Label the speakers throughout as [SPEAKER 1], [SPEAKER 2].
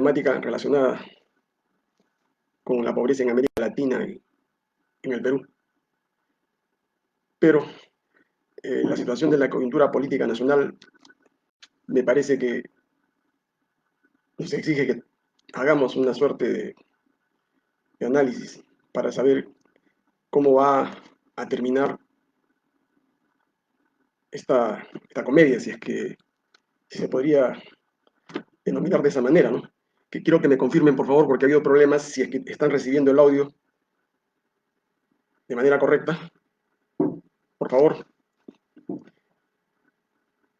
[SPEAKER 1] problemática relacionada con la pobreza en América Latina y en el Perú. Pero la situación de la coyuntura política nacional me parece que nos exige que hagamos una suerte de análisis para saber cómo va a terminar esta comedia, si es que si se podría denominar de esa manera, ¿no? Que quiero que me confirmen, por favor, porque ha habido problemas si es que están recibiendo el audio de manera correcta. Por favor,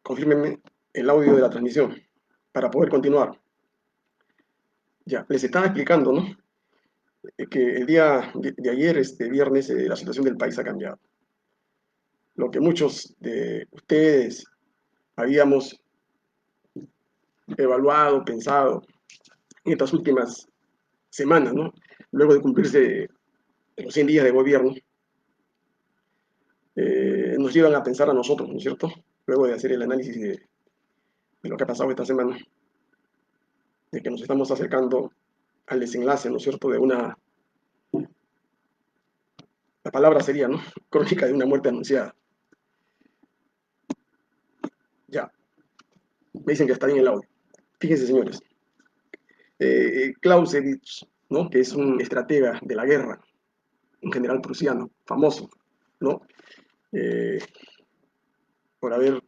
[SPEAKER 1] confírmenme el audio de la transmisión para poder continuar. Ya, les estaba explicando, ¿no? Que el día de ayer, este viernes, la situación del país ha cambiado. Lo que muchos de ustedes habíamos evaluado, pensado en estas últimas semanas, ¿no? Luego de cumplirse los 100 días de gobierno, nos llevan a pensar a nosotros, ¿no es cierto? Luego de hacer el análisis de lo que ha pasado esta semana, de que nos estamos acercando al desenlace, ¿no es cierto?, de una, la palabra sería, ¿no?, crónica de una muerte anunciada. Ya, me dicen que está bien el audio. Fíjense, señores, Clausewitz, ¿no?, que es un estratega de la guerra, un general prusiano, famoso, ¿no?, por haber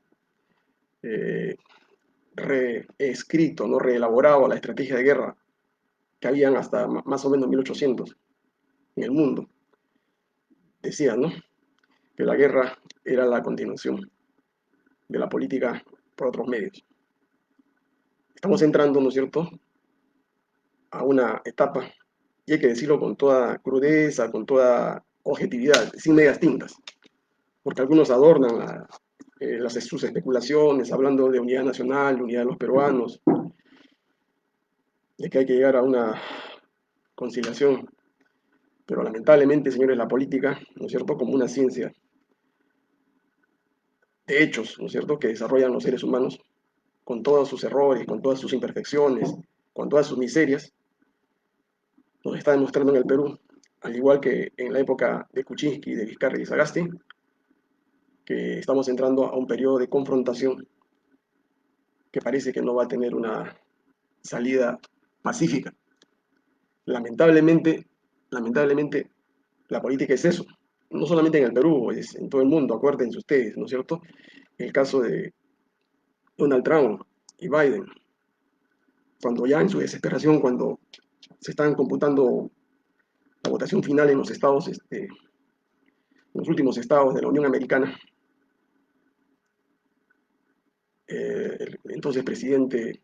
[SPEAKER 1] reescrito, ¿no?, reelaborado la estrategia de guerra que habían hasta más o menos 1800 en el mundo. Decía, ¿no?, que la guerra era la continuación de la política por otros medios. Estamos entrando, ¿no es cierto?, a una etapa, y hay que decirlo con toda crudeza, con toda objetividad, sin medias tintas, porque algunos adornan sus especulaciones hablando de unidad nacional, de unidad de los peruanos, de que hay que llegar a una conciliación. Pero lamentablemente, señores, la política, ¿no es cierto?, como una ciencia de hechos, ¿no es cierto?, que desarrollan los seres humanos, con todos sus errores, con todas sus imperfecciones, con todas sus miserias, nos está demostrando en el Perú, al igual que en la época de Kuczynski, de Vizcarra y Sagasti, que estamos entrando a un periodo de confrontación que parece que no va a tener una salida pacífica. Lamentablemente, la política es eso. No solamente en el Perú, es en todo el mundo, acuérdense ustedes, ¿no es cierto? El caso de Donald Trump y Biden, cuando ya en su desesperación, cuando se están computando la votación final en los estados, en los últimos estados de la Unión Americana, el entonces presidente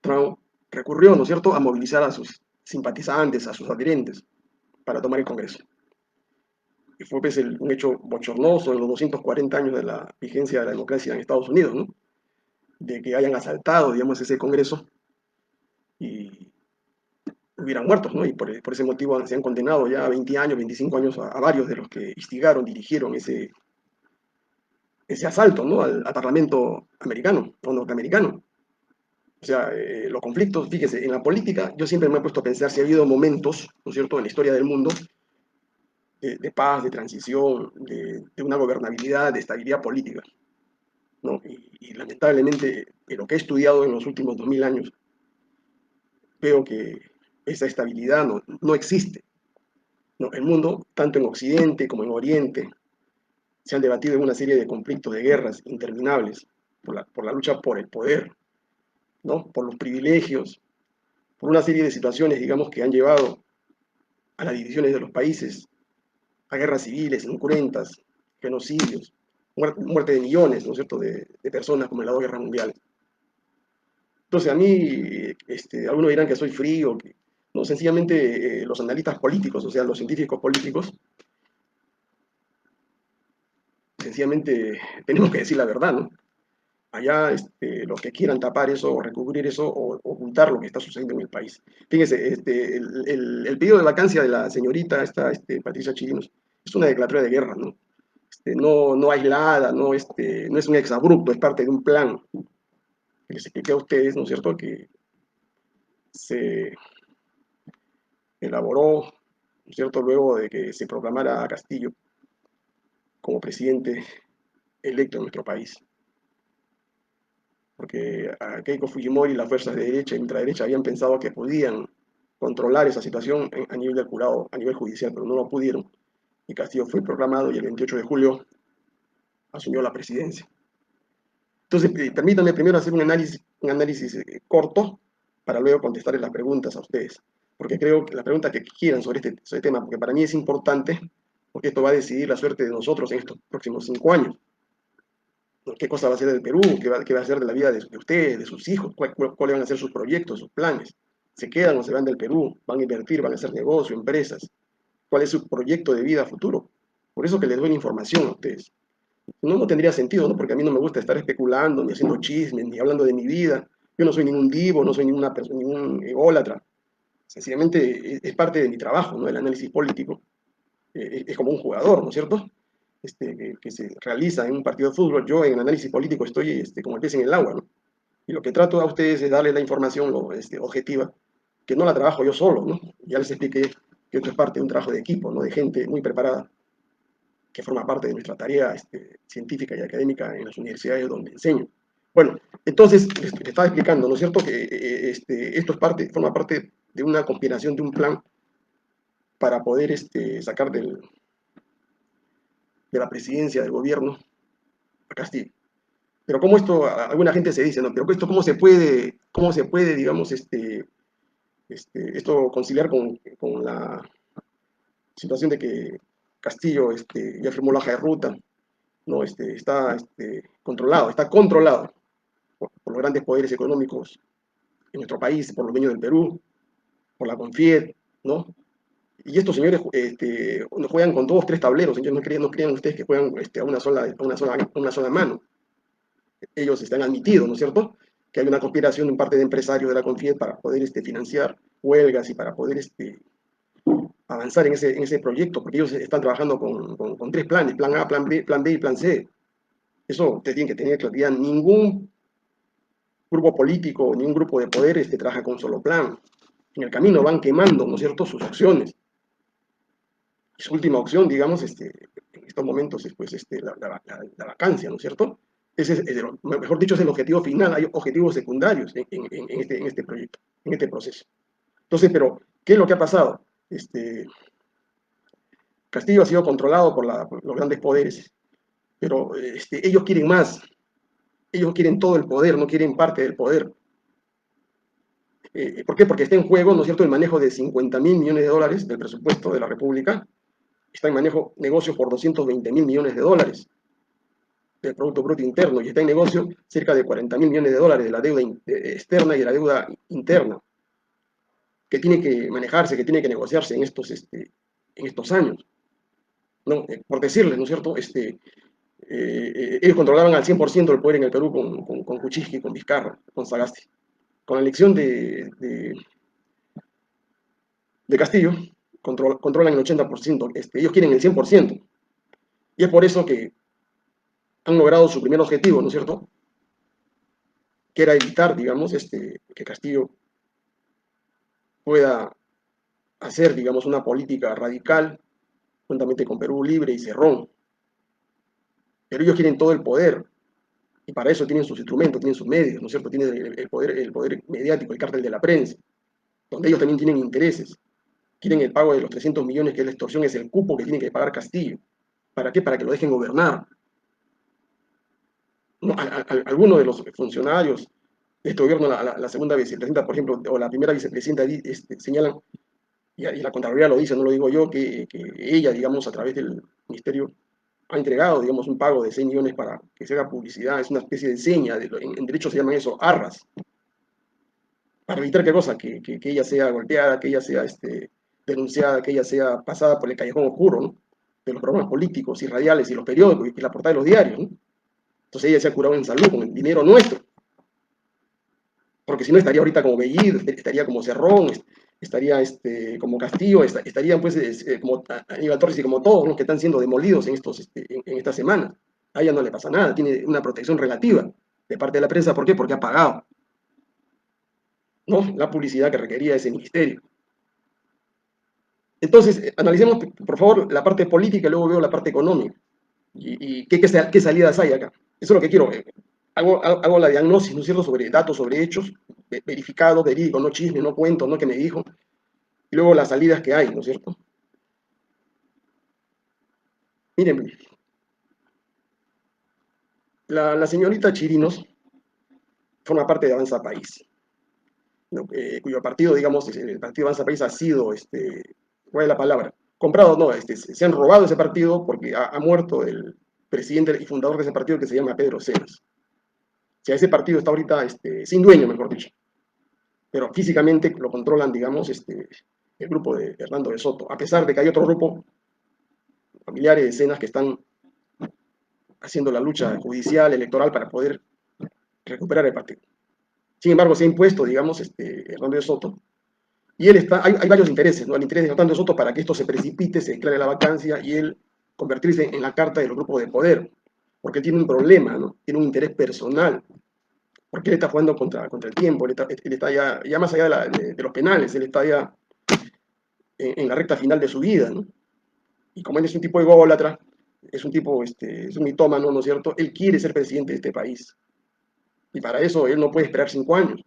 [SPEAKER 1] Trump recurrió, ¿no es cierto?, a movilizar a sus simpatizantes, a sus adherentes, para tomar el Congreso. Y fue pues, un hecho bochornoso en los 240 años de la vigencia de la democracia en Estados Unidos, ¿no?, de que hayan asaltado, digamos, ese Congreso y hubieran muertos, ¿no? Y por ese motivo se han condenado ya 20 años, 25 años a varios de los que instigaron, dirigieron ese asalto, ¿no?, al Parlamento americano o norteamericano. O sea, los conflictos, fíjese, en la política yo siempre me he puesto a pensar si ha habido momentos, ¿no es cierto?, en la historia del mundo de paz, de transición, de una gobernabilidad, de estabilidad política, ¿no? Y lamentablemente, en lo que he estudiado en los últimos 2000 años, veo que esa estabilidad no existe, ¿no? El mundo, tanto en Occidente como en Oriente, se han debatido en una serie de conflictos, de guerras interminables, por la lucha por el poder, ¿no?, por los privilegios, por una serie de situaciones, digamos, que han llevado a las divisiones de los países, a guerras civiles incruentas, genocidios, muerte de millones, ¿no es cierto?, de personas como en las dos guerras mundiales. Entonces, a mí, algunos dirán que soy frío, que, no, sencillamente los analistas políticos, o sea, los científicos políticos, sencillamente tenemos que decir la verdad, ¿no? Allá los que quieran tapar eso o recubrir eso o ocultar lo que está sucediendo en el país. Fíjense, el pedido de vacancia de la señorita Patricia Chirinos es una declaratoria de guerra, ¿no? No aislada, no es un exabrupto, es parte de un plan que les expliqué a ustedes, ¿no es cierto?, que se elaboró, ¿no es cierto?, luego de que se proclamara a Castillo como presidente electo en nuestro país. Porque a Keiko Fujimori, las fuerzas de derecha y ultraderecha habían pensado que podían controlar esa situación a nivel del jurado, a nivel judicial, pero no lo pudieron. Y Castillo fue proclamado y el 28 de julio asumió la presidencia. Entonces, permítanme primero hacer un análisis corto para luego contestarles las preguntas a ustedes. Porque creo que las preguntas que quieran sobre este tema, porque para mí es importante, porque esto va a decidir la suerte de nosotros en estos próximos 5 años. ¿Qué cosa va a ser del Perú? ¿Qué va a ser de la vida de ustedes, de sus hijos? ¿Cuáles van a ser sus proyectos, sus planes? ¿Se quedan o se van del Perú? ¿Van a invertir, van a hacer negocio, empresas? ¿Cuál es su proyecto de vida futuro? Por eso que les doy la información a ustedes. No, no tendría sentido, ¿no? Porque a mí no me gusta estar especulando, ni haciendo chismes, ni hablando de mi vida. Yo no soy ningún divo, no soy ningún ególatra. Sencillamente es parte de mi trabajo, ¿no? El análisis político. Es como un jugador, ¿no es cierto? Que se realiza en un partido de fútbol. Yo en el análisis político estoy como el pez en el agua, ¿no? Y lo que trato a ustedes es darles la información objetiva, que no la trabajo yo solo, ¿no? Ya les expliqué que esto es parte de un trabajo de equipo, ¿no? De gente muy preparada que forma parte de nuestra tarea científica y académica en las universidades donde enseño. Bueno, entonces les estaba explicando, ¿no es cierto?, que esto forma parte de una conspiración, de un plan para poder sacar de la presidencia del gobierno a Castillo. Pero cómo esto, alguna gente se dice, ¿no? Pero esto cómo se puede, digamos, esto conciliar con la situación de que Castillo ya firmó la hoja de ruta, ¿no? Está controlado por los grandes poderes económicos en nuestro país, por los dueños del Perú, por la CONFIED, ¿no? Y estos señores juegan con 2 o 3 tableros. Ellos no crean ustedes que juegan a una sola mano. Ellos están admitidos, ¿no es cierto?, que hay una conspiración en parte de empresarios de la CONFIED para poder financiar huelgas y para poder avanzar en ese proyecto, porque ellos están trabajando con 3 planes: plan A, plan B y plan C. Eso ustedes tienen que tener claridad. Ningún grupo político, ningún grupo de poder trabaja con un solo plan. En el camino van quemando, ¿no es cierto?, sus opciones. Y su última opción, digamos, en estos momentos es pues, la vacancia, ¿no es cierto? Mejor dicho, es el objetivo final. Hay objetivos secundarios en este proyecto, en este proceso. Entonces, pero, ¿qué es lo que ha pasado? Castillo ha sido controlado por los grandes poderes, pero ellos quieren más. Ellos quieren todo el poder, no quieren parte del poder. ¿Por qué? Porque está en juego, ¿no es cierto?, el manejo de 50.000 millones de dólares del presupuesto de la República. Está en manejo negocios por 220.000 millones de dólares del Producto Bruto Interno, y está en negocio cerca de 40.000 millones de dólares de la deuda externa y de la deuda interna, que tiene que manejarse, que tiene que negociarse en estos años. ¿No? Por decirles, ¿no es cierto?, ellos controlaban al 100% el poder en el Perú con Kuczynski, con Vizcarra, con Sagasti. Con la elección de Castillo, controlan el 80%, ellos quieren el 100%. Y es por eso que han logrado su primer objetivo, ¿no es cierto?, que era evitar, digamos, que Castillo pueda hacer, digamos, una política radical, juntamente con Perú Libre y Cerrón. Pero ellos quieren todo el poder, y para eso tienen sus instrumentos, tienen sus medios, ¿no es cierto?, tienen el poder mediático, el cártel de la prensa, donde ellos también tienen intereses. Quieren el pago de los 300 millones, que es la extorsión, es el cupo que tiene que pagar Castillo. ¿Para qué? Para que lo dejen gobernar. No, algunos de los funcionarios de este gobierno, la segunda vicepresidenta, por ejemplo, o la primera vicepresidenta, señalan, y la Contraloría lo dice, no lo digo yo, que ella, digamos, a través del ministerio, ha entregado, digamos, un pago de 6 millones para que se haga publicidad. Es una especie de seña, en derecho se llaman eso, arras, para evitar qué cosa, que ella sea golpeada, que ella sea denunciada, que ella sea pasada por el callejón oscuro, ¿no?, de los programas políticos y radiales y los periódicos y la portada de los diarios, ¿no? Entonces ella se ha curado en salud con el dinero nuestro, porque si no estaría ahorita como Bellido, estaría como Cerrón, estaría como Castillo, estarían pues como Aníbal Torres y como todos los que están siendo demolidos en esta semana. A ella no le pasa nada, tiene una protección relativa de parte de la prensa. ¿Por qué? Porque ha pagado. ¿no? La publicidad que requería ese ministerio. Entonces, analicemos, por favor, la parte política y luego veo la parte económica. Y qué salidas hay acá. Eso es lo que quiero. Hago la diagnosis, ¿no es cierto?, sobre datos, sobre hechos, verificados, verídicos, no chisme, no cuento, no que me dijo, y luego las salidas que hay, ¿no es cierto? Miren, la señorita Chirinos forma parte de Avanza País, ¿no? Cuyo partido, digamos, el partido Avanza País ha sido, ¿cuál es la palabra? Comprado, no, se han robado ese partido porque ha muerto el presidente y fundador de ese partido que se llama Pedro Cenas. O sea, ese partido está ahorita sin dueño, mejor dicho, pero físicamente lo controlan, digamos, el grupo de Hernando de Soto, a pesar de que hay otro grupo, familiares de Cenas, que están haciendo la lucha judicial, electoral, para poder recuperar el partido. Sin embargo, se ha impuesto, digamos, Hernando de Soto, y él hay varios intereses, ¿no? El interés de Hernando de Soto para que esto se precipite, se declare la vacancia y él convertirse en la carta de los grupos de poder, porque él tiene un problema, ¿no? Tiene un interés personal, porque él está jugando contra el tiempo, él está ya más allá de los penales, él está ya en la recta final de su vida, ¿no? Y como él es un tipo ególatra, es un tipo, es un mitómano, ¿no es cierto? Él quiere ser presidente de este país. Y para eso él no puede esperar 5 años.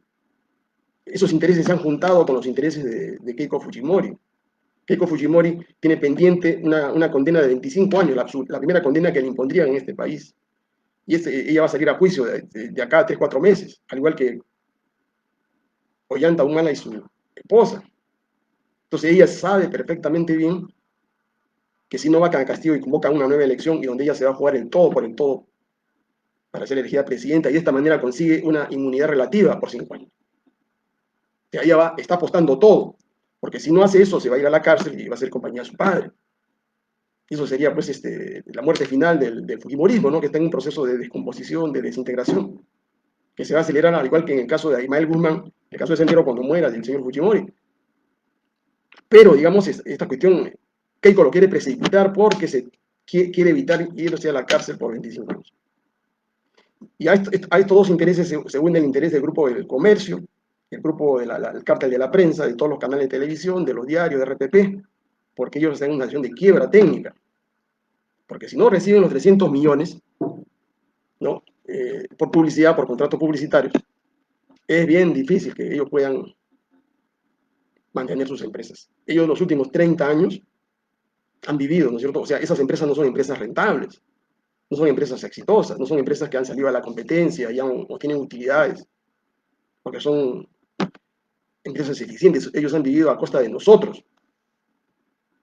[SPEAKER 1] Esos intereses se han juntado con los intereses de Keiko Fujimori. Keiko Fujimori tiene pendiente una condena de 25 años, la primera condena que le impondrían en este país. Y ella va a salir a juicio de acá a 3, 4 meses, al igual que Ollanta Humala y su esposa. Entonces ella sabe perfectamente bien que si no va a Castillo y convoca una nueva elección y donde ella se va a jugar el todo por el todo para ser elegida presidenta y de esta manera consigue una inmunidad relativa por 5 años. Que ella está apostando todo, porque si no hace eso se va a ir a la cárcel y va a ser compañía de su padre. Y eso sería pues la muerte final del Fujimorismo, ¿no? Que está en un proceso de descomposición, de desintegración, que se va a acelerar al igual que en el caso de Ismael Guzmán, el caso de Sendero cuando muera del señor Fujimori. Pero digamos, esta cuestión, Keiko lo quiere precipitar porque quiere evitar irse a la cárcel por 25 años. Y a estos dos intereses se une el interés del grupo del comercio, el grupo del cártel de la prensa, de todos los canales de televisión, de los diarios, de RPP, porque ellos están en una situación de quiebra técnica. Porque si no reciben los 300 millones, ¿no? Por publicidad, por contratos publicitarios, es bien difícil que ellos puedan mantener sus empresas. Ellos los últimos 30 años han vivido, ¿no es cierto? O sea, esas empresas no son empresas rentables, no son empresas exitosas, no son empresas que han salido a la competencia o tienen utilidades, porque son empresas eficientes. Ellos han vivido a costa de nosotros,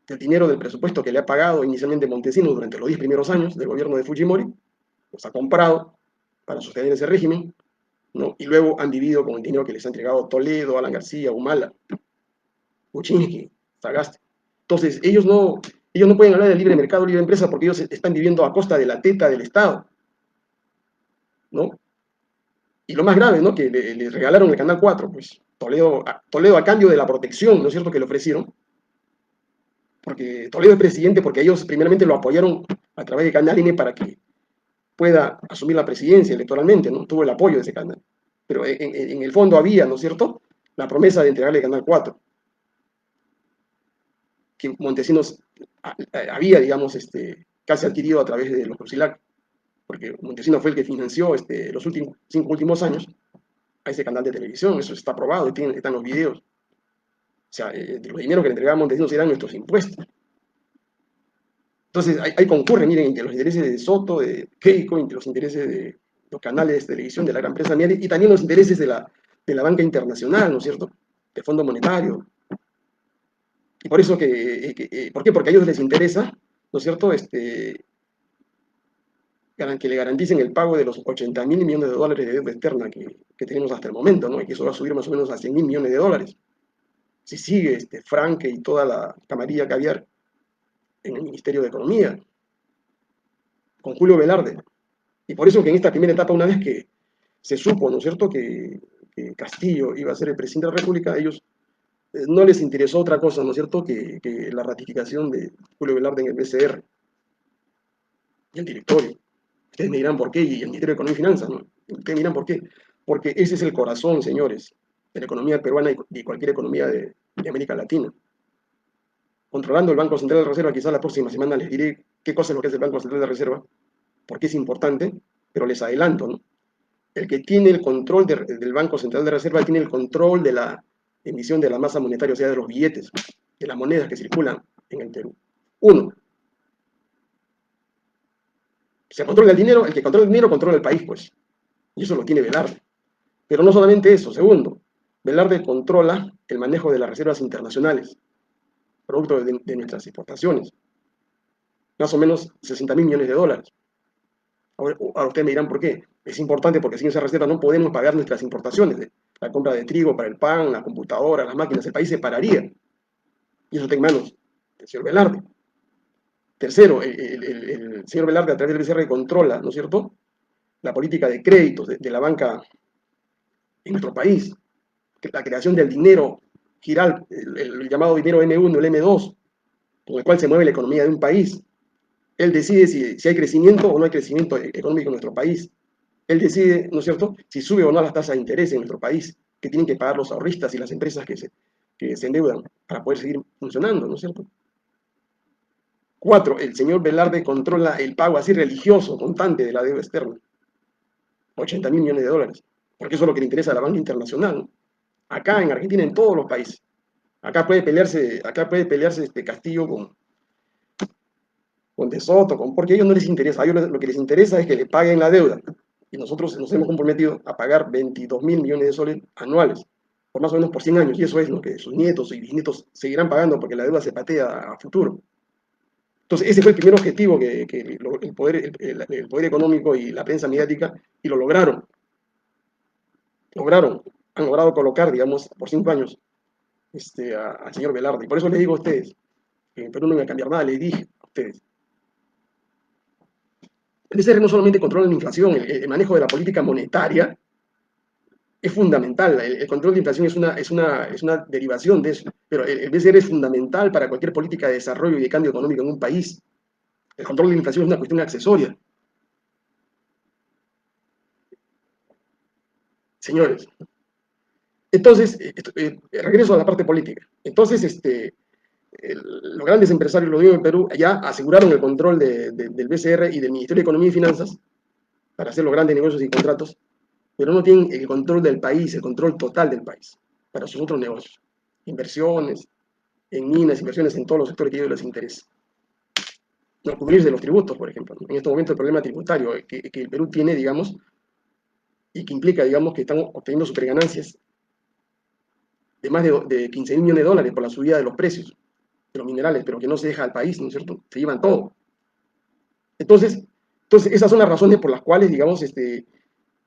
[SPEAKER 1] del dinero del presupuesto que le ha pagado inicialmente Montesinos durante los 10 primeros años del gobierno de Fujimori, los ha comprado para sostener ese régimen, ¿no? Y luego han vivido con el dinero que les ha entregado Toledo, Alan García, Humala, Kuczynski, Sagasti. Entonces, ellos no pueden hablar de libre mercado, libre empresa, porque ellos están viviendo a costa de la teta del Estado, ¿no? Y lo más grave, ¿no? Que le regalaron el Canal 4, pues Toledo a cambio de la protección, ¿no es cierto?, que le ofrecieron, porque Toledo es presidente porque ellos primeramente lo apoyaron a través de Canal N para que pueda asumir la presidencia electoralmente, ¿no? Tuvo el apoyo de ese canal. Pero en el fondo había, ¿no es cierto?, la promesa de entregarle el Canal 4, que Montesinos había, digamos, casi adquirido a través de los Crucilac, porque Montesinos fue el que financió los últimos 5 años a ese canal de televisión, eso está probado, están los videos. O sea, de los dineros que le entregaba Montesinos eran nuestros impuestos. Entonces, ahí concurre, miren, entre los intereses de Soto, de Keiko, entre los intereses de los canales de televisión de la gran empresa Mieri, y también los intereses de la banca internacional, ¿no es cierto?, del Fondo Monetario. Y por eso ¿por qué? Porque a ellos les interesa, ¿no es cierto?, que le garanticen el pago de los 80.000 millones de dólares de deuda externa que tenemos hasta el momento, ¿no? Y que eso va a subir más o menos a 100.000 millones de dólares. Si sigue Franke y toda la camarilla caviar en el Ministerio de Economía, con Julio Velarde. Y por eso que en esta primera etapa, una vez que se supo, ¿no es cierto?, que Castillo iba a ser el presidente de la República, a ellos no les interesó otra cosa, ¿no es cierto?, que la ratificación de Julio Velarde en el BCR y el directorio. Ustedes me dirán por qué, y el Ministerio de Economía y Finanzas, ¿no? Ustedes me dirán por qué. Porque ese es el corazón, señores. de la economía peruana y cualquier economía de América Latina. Controlando el Banco Central de Reserva, quizás la próxima semana les diré qué cosa es lo que es el Banco Central de Reserva, porque es importante, pero les adelanto, ¿no? El que tiene el control del Banco Central de Reserva tiene el control de la emisión de la masa monetaria, o sea, de los billetes, de las monedas que circulan en el Perú. Uno, se controla el dinero, el que controla el dinero controla el país, pues. Y eso lo tiene Velarde. Pero no solamente eso. Segundo, Velarde controla el manejo de las reservas internacionales, producto de nuestras exportaciones. Más o menos 60.000 millones de dólares. Ahora ustedes me dirán por qué. Es importante porque sin esa reserva no podemos pagar nuestras importaciones. La compra de trigo para el pan, la computadora, las máquinas, el país se pararía. Y eso está en manos del señor Velarde. Tercero, el señor Velarde a través del BCR controla, ¿no es cierto?, la política de créditos de la banca en nuestro país, la creación del dinero giral, el llamado dinero M1, el M2, con el cual se mueve la economía de un país. Él decide si hay crecimiento o no hay crecimiento económico en nuestro país. Él decide, ¿no es cierto?, si sube o no las tasas de interés en nuestro país, que tienen que pagar los ahorristas y las empresas que se endeudan para poder seguir funcionando, ¿no es cierto? Cuatro, el señor Velarde controla el pago así religioso, constante de la deuda externa, 80.000 millones de dólares, porque eso es lo que le interesa a la banca internacional, ¿no? Acá en Argentina, en todos los países. Acá puede pelearse Castillo con De Soto, porque a ellos no les interesa. A ellos lo que les interesa es que le paguen la deuda. Y nosotros nos hemos comprometido a pagar 22.000 millones de soles anuales, por más o menos por 100 años. Y eso es lo que sus nietos y bisnietos seguirán pagando porque la deuda se patea a futuro. Entonces, ese fue el primer objetivo que el poder económico y la prensa mediática, y lo lograron. Han logrado colocar, digamos, por 5 años al señor Velarde. Y por eso les digo a ustedes, que en Perú no iba a cambiar nada, les dije a ustedes. El BCR no solamente controla la inflación, el manejo de la política monetaria es fundamental. El control de inflación es una derivación de eso, pero el BCR es fundamental para cualquier política de desarrollo y de cambio económico en un país. El control de la inflación es una cuestión accesoria. Señores, entonces, regreso a la parte política. Entonces, los grandes empresarios, lo digo en Perú, ya aseguraron el control del BCR y del Ministerio de Economía y Finanzas para hacer los grandes negocios y contratos, pero no tienen el control del país, el control total del país, para sus otros negocios. Inversiones en minas, inversiones en todos los sectores que a ellos les interesa. No cubrirse los tributos, por ejemplo. En este momento el problema tributario que el Perú tiene, digamos, y que implica, digamos, que están obteniendo superganancias de más de 15.000 millones de dólares por la subida de los precios de los minerales, pero que no se deja al país, ¿no es cierto? Se llevan todo. Entonces esas son las razones por las cuales, digamos,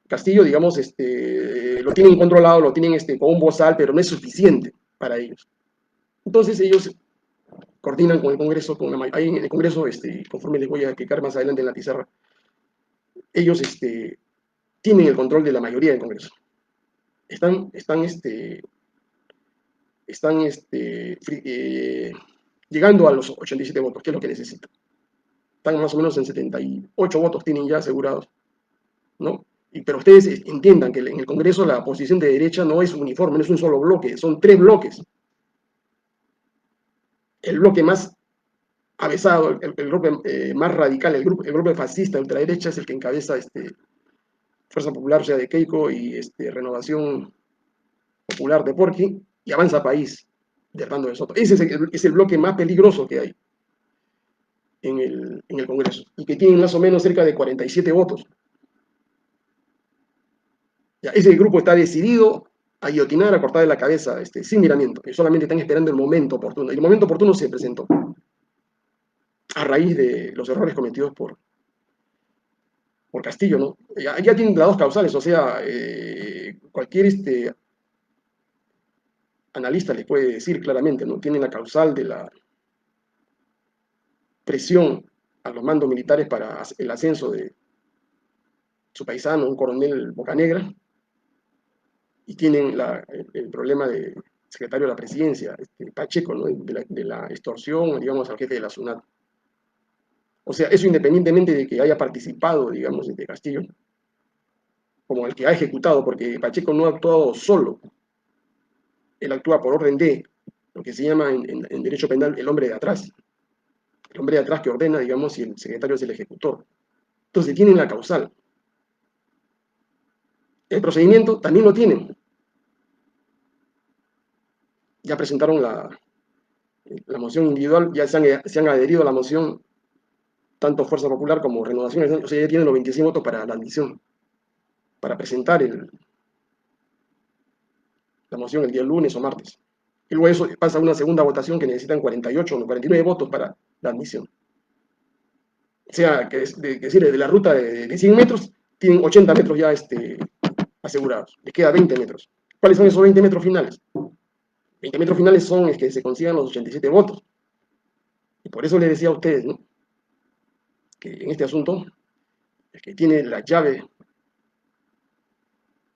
[SPEAKER 1] Castillo, digamos, lo tienen controlado, lo tienen con un bozal, pero no es suficiente para ellos. Entonces ellos coordinan con el Congreso, ahí en el Congreso, conforme les voy a explicar más adelante en la pizarra, ellos tienen el control de la mayoría del Congreso. Están llegando a los 87 votos, que es lo que necesitan. Están más o menos en 78 votos, tienen ya asegurados, ¿no? Pero ustedes entiendan que en el Congreso la posición de derecha no es uniforme, no es un solo bloque, son 3 bloques. El bloque más avesado, el bloque más radical, el bloque fascista, ultraderecha, es el que encabeza Fuerza Popular, o sea, de Keiko, y Renovación Popular de Porqui, y Avanza País, de Hernando de Soto. Ese es el bloque más peligroso que hay en el Congreso, y que tienen más o menos cerca de 47 votos. Ya, ese grupo está decidido a guillotinar, a cortar de la cabeza, sin miramiento, que solamente están esperando el momento oportuno. Y el momento oportuno se presentó a raíz de los errores cometidos por Castillo, ¿no? Ya tienen las dos causales, o sea, cualquier analista les puede decir claramente, ¿no? Tienen la causal de la presión a los mandos militares para el ascenso de su paisano, un coronel Bocanegra, y tienen el problema de secretario de la presidencia, Pacheco, ¿no? de la extorsión, digamos, al jefe de la SUNAT. O sea, eso independientemente de que haya participado, digamos, Castillo, como el que ha ejecutado, porque Pacheco no ha actuado solo. Él actúa por orden de lo que se llama en derecho penal el hombre de atrás. El hombre de atrás que ordena, digamos, y el secretario es el ejecutor. Entonces tienen la causal. El procedimiento también lo tienen. Ya presentaron la moción individual, ya se han adherido a la moción tanto Fuerza Popular como Renovación, o sea, ya tienen los 26 votos para la admisión, para presentar la moción el día lunes o martes. Y luego eso pasa a una segunda votación que necesitan 48 o 49 votos para la admisión. O sea, que sirve de la ruta de 100 metros, tienen 80 metros ya asegurados. Les queda 20 metros. ¿Cuáles son esos 20 metros finales? 20 metros finales son que se consigan los 87 votos. Y por eso les decía a ustedes, ¿no?, que en este asunto, el que tiene la llave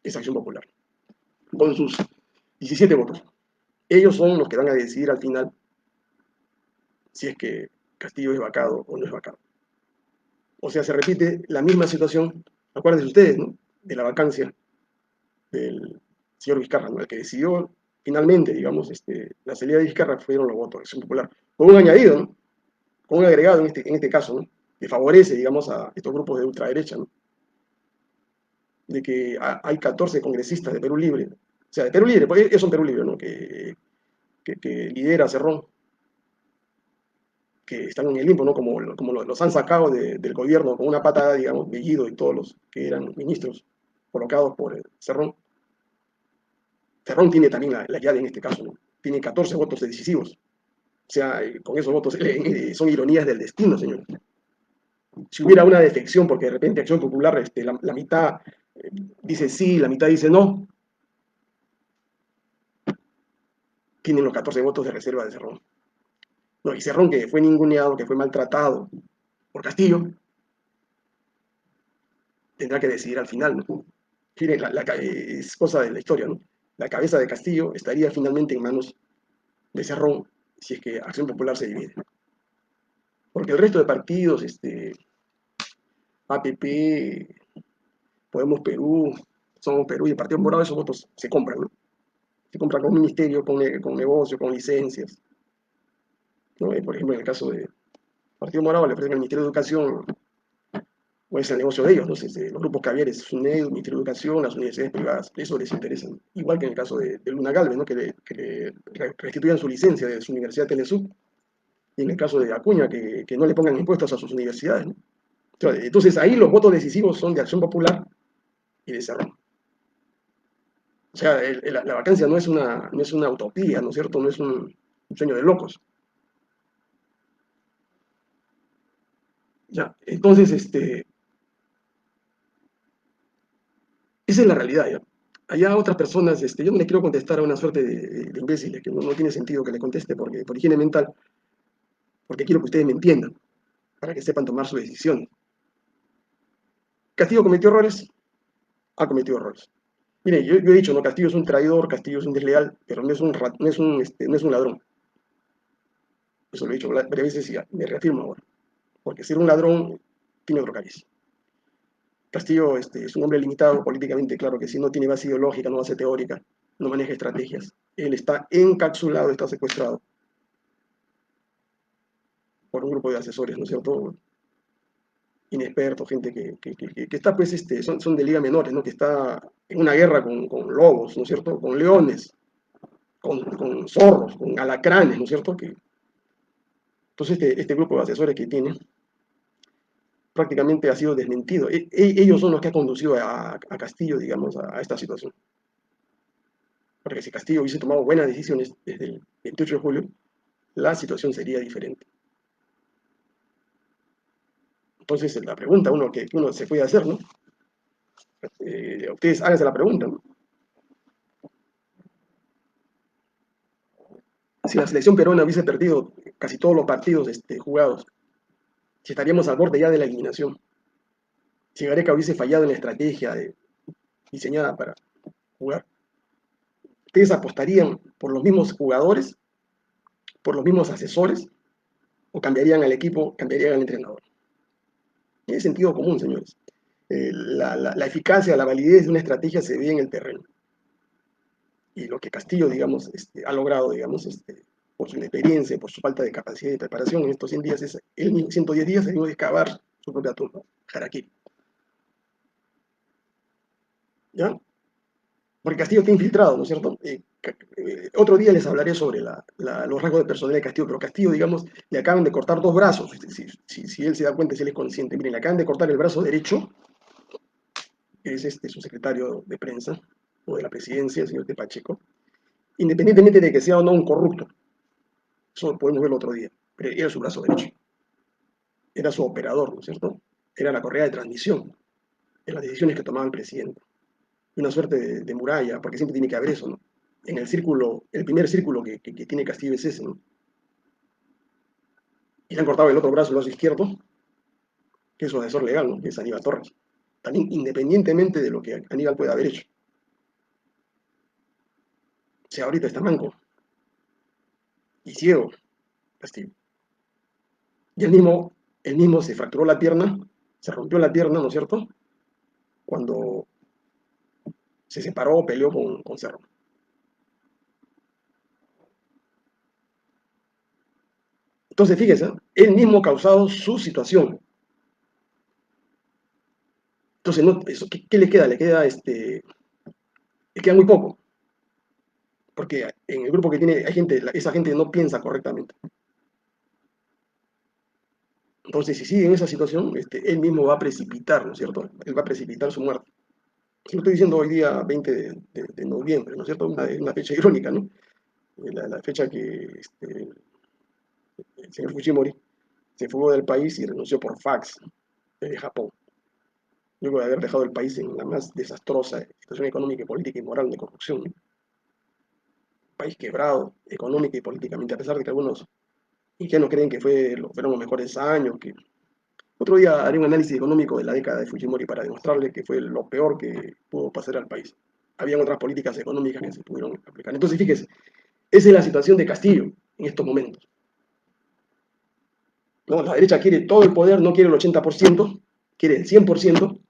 [SPEAKER 1] es Acción Popular, con sus 17 votos. Ellos son los que van a decidir al final si es que Castillo es vacado o no es vacado. O sea, se repite la misma situación, acuérdense ustedes, ¿no?, de la vacancia del señor Vizcarra, ¿no?, el que decidió finalmente, digamos, la salida de Vizcarra fueron los votos de Acción Popular, con un añadido, ¿no?, con un agregado en este caso, ¿no?, que favorece, digamos, a estos grupos de ultraderecha, ¿no?, de que hay 14 congresistas de Perú Libre, o sea, de Perú Libre, pues es un Perú Libre, ¿no?, que lidera Cerrón, que están en el limbo, ¿no?, como los han sacado del gobierno con una patada, digamos, Bellido y todos los que eran ministros colocados por Cerrón. Cerrón tiene también la llave en este caso, ¿no? Tiene 14 votos decisivos. O sea, con esos votos son ironías del destino, señores. Si hubiera una defección, porque de repente Acción Popular, la mitad dice sí, la mitad dice no, tienen los 14 votos de reserva de Cerrón. No, y Cerrón, que fue ninguneado, que fue maltratado por Castillo, tendrá que decidir al final, ¿no? Es cosa de la historia, ¿no? La cabeza de Castillo estaría finalmente en manos de Cerrón si es que Acción Popular se divide. Porque el resto de partidos, APP, Podemos Perú, Somos Perú y el Partido Morado, esos votos se compran, ¿no? Se compran con ministerio, con negocio, con licencias, ¿no? Por ejemplo, en el caso del Partido Morado le ofrecen al Ministerio de Educación, o es el negocio de ellos, ¿no? Los grupos caviares, SUNED, Ministerio de Educación, las universidades privadas, eso les interesa. Igual que en el caso de Luna Galvez, ¿no?, que le restituyan su licencia de su Universidad Telesub, y en el caso de Acuña, que no le pongan impuestos a sus universidades, ¿no? Entonces ahí los votos decisivos son de Acción Popular y de Cerrón. O sea, la vacancia no es una utopía, ¿no es cierto? No es un sueño de locos. Ya, entonces, esa es la realidad, ¿ya? Allá otras personas, yo no le quiero contestar a una suerte de imbéciles, que no tiene sentido que le conteste por higiene mental, porque quiero que ustedes me entiendan, para que sepan tomar su decisión. ¿Castillo cometió errores? Ha cometido errores. Mire, yo he dicho, no, Castillo es un traidor, Castillo es un desleal, pero no es un ladrón. Eso lo he dicho varias veces y me reafirmo ahora. Porque ser un ladrón tiene otro cariz. Castillo es un hombre limitado políticamente, claro que sí, no tiene base ideológica, no base teórica, no maneja estrategias. Él está encapsulado, está secuestrado por un grupo de asesores, ¿no es cierto? Inexpertos, gente que está, pues, son de liga menores, ¿no? Que está en una guerra con lobos, ¿no es cierto? Con leones, con zorros, con alacranes, ¿no es cierto? Entonces, este grupo de asesores que tiene prácticamente ha sido desmentido. Ellos son los que han conducido a Castillo, digamos, a esta situación. Porque si Castillo hubiese tomado buenas decisiones desde el 28 de julio, la situación sería diferente. Entonces, la pregunta que uno se puede hacer, ¿no? Ustedes háganse la pregunta, ¿no? Si la selección peruana hubiese perdido casi todos los partidos jugados, si estaríamos al borde ya de la eliminación, si Gareca hubiese fallado en la estrategia diseñada para jugar, ¿ustedes apostarían por los mismos jugadores, por los mismos asesores, o cambiarían al equipo, cambiarían al entrenador? Tiene sentido común, señores. La eficacia, la validez de una estrategia se ve en el terreno. Y lo que Castillo, digamos, ha logrado, digamos, por su inexperiencia, por su falta de capacidad de preparación en estos 100 días, es él mismo, 110 días, se de excavar su propia tumba, Harakiri. ¿Ya? Porque Castillo está infiltrado, ¿no es cierto? Otro día les hablaré sobre los rasgos de personalidad de Castillo, pero Castillo, digamos, le acaban de cortar dos brazos, si él se da cuenta, si él es consciente. Miren, le acaban de cortar el brazo derecho, que es su secretario de prensa, o de la presidencia, el señor de Pacheco, independientemente de que sea o no un corrupto, eso lo podemos ver el otro día, pero era su brazo derecho, era su operador, ¿no es cierto? Era la correa de transmisión de las decisiones que tomaba el presidente. Una suerte de muralla, porque siempre tiene que haber eso, ¿no? En el círculo, el primer círculo que tiene Castillo es ese, ¿no? Y le han cortado el otro brazo, el brazo izquierdo, que es su asesor legal, ¿no? Que es Aníbal Torres. También independientemente de lo que Aníbal pueda haber hecho. O sea, ahorita está manco y ciego, Castillo. Y él mismo se fracturó la pierna, se rompió la pierna, ¿no es cierto? Cuando se separó, peleó con Cerro. Entonces, fíjese, él mismo ha causado su situación. Entonces, no, eso, ¿qué le queda? Le queda muy poco, porque en el grupo que tiene, hay gente, esa gente no piensa correctamente. Entonces, si sigue en esa situación, él mismo va a precipitar, ¿no es cierto? Él va a precipitar su muerte. Se lo estoy diciendo hoy día 20 de noviembre, ¿no es cierto? Una fecha irónica, ¿no? La fecha que el señor Fujimori se fugó del país y renunció por fax desde Japón, luego de haber dejado el país en la más desastrosa situación económica, política y moral de corrupción, ¿no? País quebrado económica y políticamente, a pesar de que algunos ingenuos creen que fueron los mejores años. Otro día haré un análisis económico de la década de Fujimori para demostrarle que fue lo peor que pudo pasar al país. Habían otras políticas económicas que se pudieron aplicar. Entonces, fíjese, esa es la situación de Castillo en estos momentos, ¿no? La derecha quiere todo el poder, no quiere el 80%, quiere el 100%,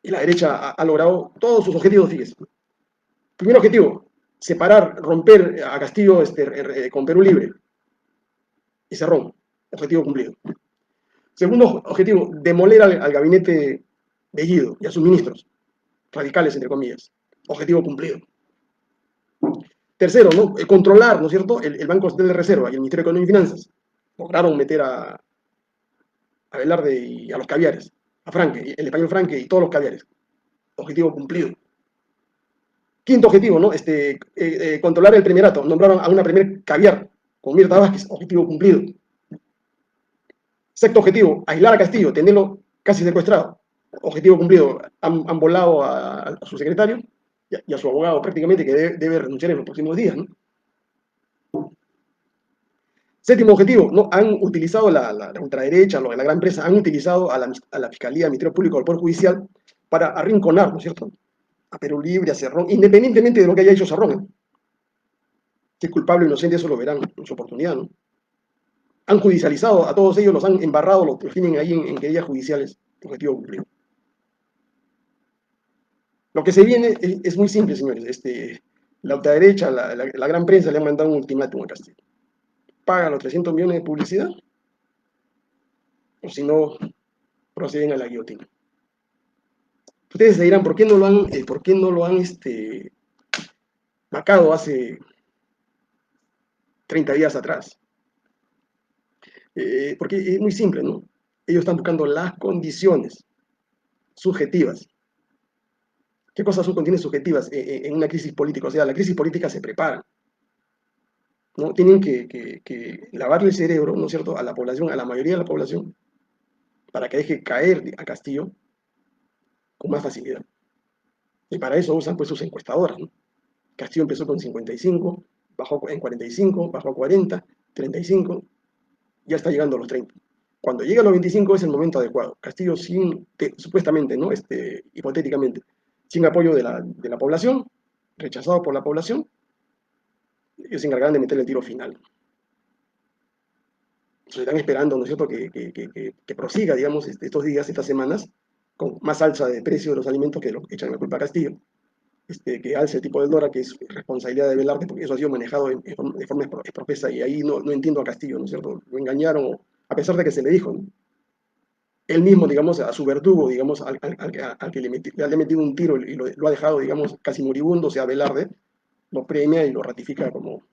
[SPEAKER 1] y la derecha ha logrado todos sus objetivos, fíjese. Primer objetivo, separar, romper a Castillo con Perú Libre y Cerrón. Objetivo cumplido. Segundo objetivo, demoler al gabinete de Guido y a sus ministros, radicales, entre comillas. Objetivo cumplido. Tercero, ¿no? Controlar, ¿no es cierto?, el Banco Central de Reserva y el Ministerio de Economía y Finanzas. Lograron meter a Velarde y a los caviares, a Franque, el español Franque y todos los caviares. Objetivo cumplido. Quinto objetivo, ¿no? Controlar el primerato. Nombraron a una primer caviar con Mirta Vázquez. Objetivo cumplido. Sexto objetivo, aislar a Castillo, tenerlo casi secuestrado. Objetivo cumplido. Han volado a su secretario y a su abogado prácticamente, que debe renunciar en los próximos días, ¿no? Séptimo objetivo, ¿no? Han utilizado la ultraderecha, la gran prensa, han utilizado a la Fiscalía, al Ministerio Público, al Poder Judicial para arrinconar, ¿no es cierto?, a Perú Libre, a Cerrón, independientemente de lo que haya hecho Cerrón, ¿eh? Si es culpable o inocente, eso lo verán en su oportunidad, ¿no? Han judicializado a todos ellos, los han embarrado, los tienen ahí en querellas judiciales, objetivo cumplido. Lo que se viene es muy simple, señores. La ultraderecha, la gran prensa le han mandado un ultimátum a Castillo. Paga los 300 millones de publicidad, o si no, proceden a la guillotina. Ustedes se dirán, ¿por qué no lo han marcado hace 30 días atrás? Porque es muy simple, ¿no? Ellos están buscando las condiciones subjetivas. ¿Qué cosas son condiciones subjetivas en una crisis política? O sea, la crisis política se prepara, ¿no? Tienen que lavarle el cerebro, ¿no es cierto?, a la población, a la mayoría de la población, para que deje caer a Castillo con más facilidad. Y para eso usan pues sus encuestadoras, ¿no? Castillo empezó con 55, bajó en 45, bajó a 40, 35, ya está llegando a los 30. Cuando llega a los 25 es el momento adecuado. Castillo supuestamente, ¿no? Hipotéticamente, sin apoyo de la población, rechazado por la población, ellos se encargarán de meterle el tiro final. Se están esperando, ¿no es cierto?, que prosiga, digamos, estos días, estas semanas, con más alza de precio de los alimentos que lo echan la culpa a Castillo. que alce el tipo del Dora, que es responsabilidad de Velarde, porque eso ha sido manejado de forma exprofesa, y ahí no entiendo a Castillo, ¿no es cierto? Lo engañaron, a pesar de que se le dijo, ¿no? Él mismo, digamos, a su verdugo, digamos, al que le ha metido un tiro y lo ha dejado, digamos, casi moribundo, o sea, Velarde, lo premia y lo ratifica como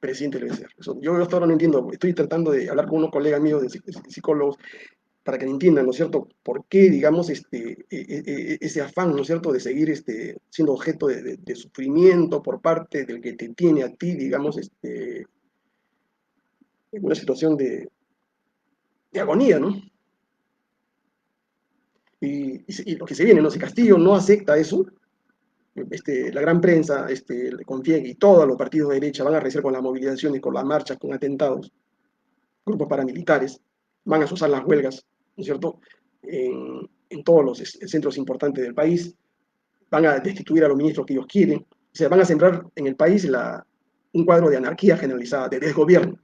[SPEAKER 1] presidente del BCR. Yo hasta ahora no entiendo, estoy tratando de hablar con unos colegas míos de psicólogos para que me entiendan, ¿no es cierto?, por qué, digamos, ese afán, ¿no es cierto?, de seguir siendo objeto de sufrimiento por parte del que te tiene a ti, digamos, en una situación de agonía, ¿no? Y lo que se viene, ¿no? Si Castillo no acepta eso, la gran prensa, el CONFIEC y todos los partidos de derecha van a realizar con las movilizaciones, con las marchas, con atentados, grupos paramilitares, van a usar las huelgas, ¿no es cierto?, en todos los centros importantes del país, van a destituir a los ministros que ellos quieren, o sea, van a sembrar en el país un cuadro de anarquía generalizada, de desgobierno.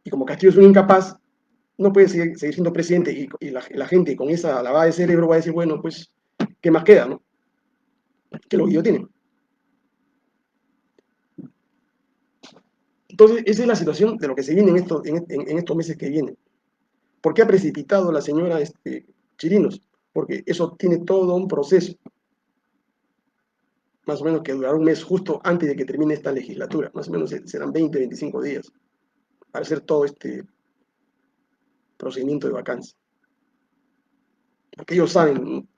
[SPEAKER 1] Y como Castillo es un incapaz, no puede seguir siendo presidente y la gente con esa lavada de cerebro va a decir, bueno, pues, ¿qué más queda, no? Que lo guillotienen. Entonces, esa es la situación de lo que se viene en estos meses que vienen. ¿Por qué ha precipitado la señora Chirinos? Porque eso tiene todo un proceso, más o menos que durará un mes justo antes de que termine esta legislatura, más o menos serán 20, 25 días, para hacer todo este procedimiento de vacancia. Porque ellos saben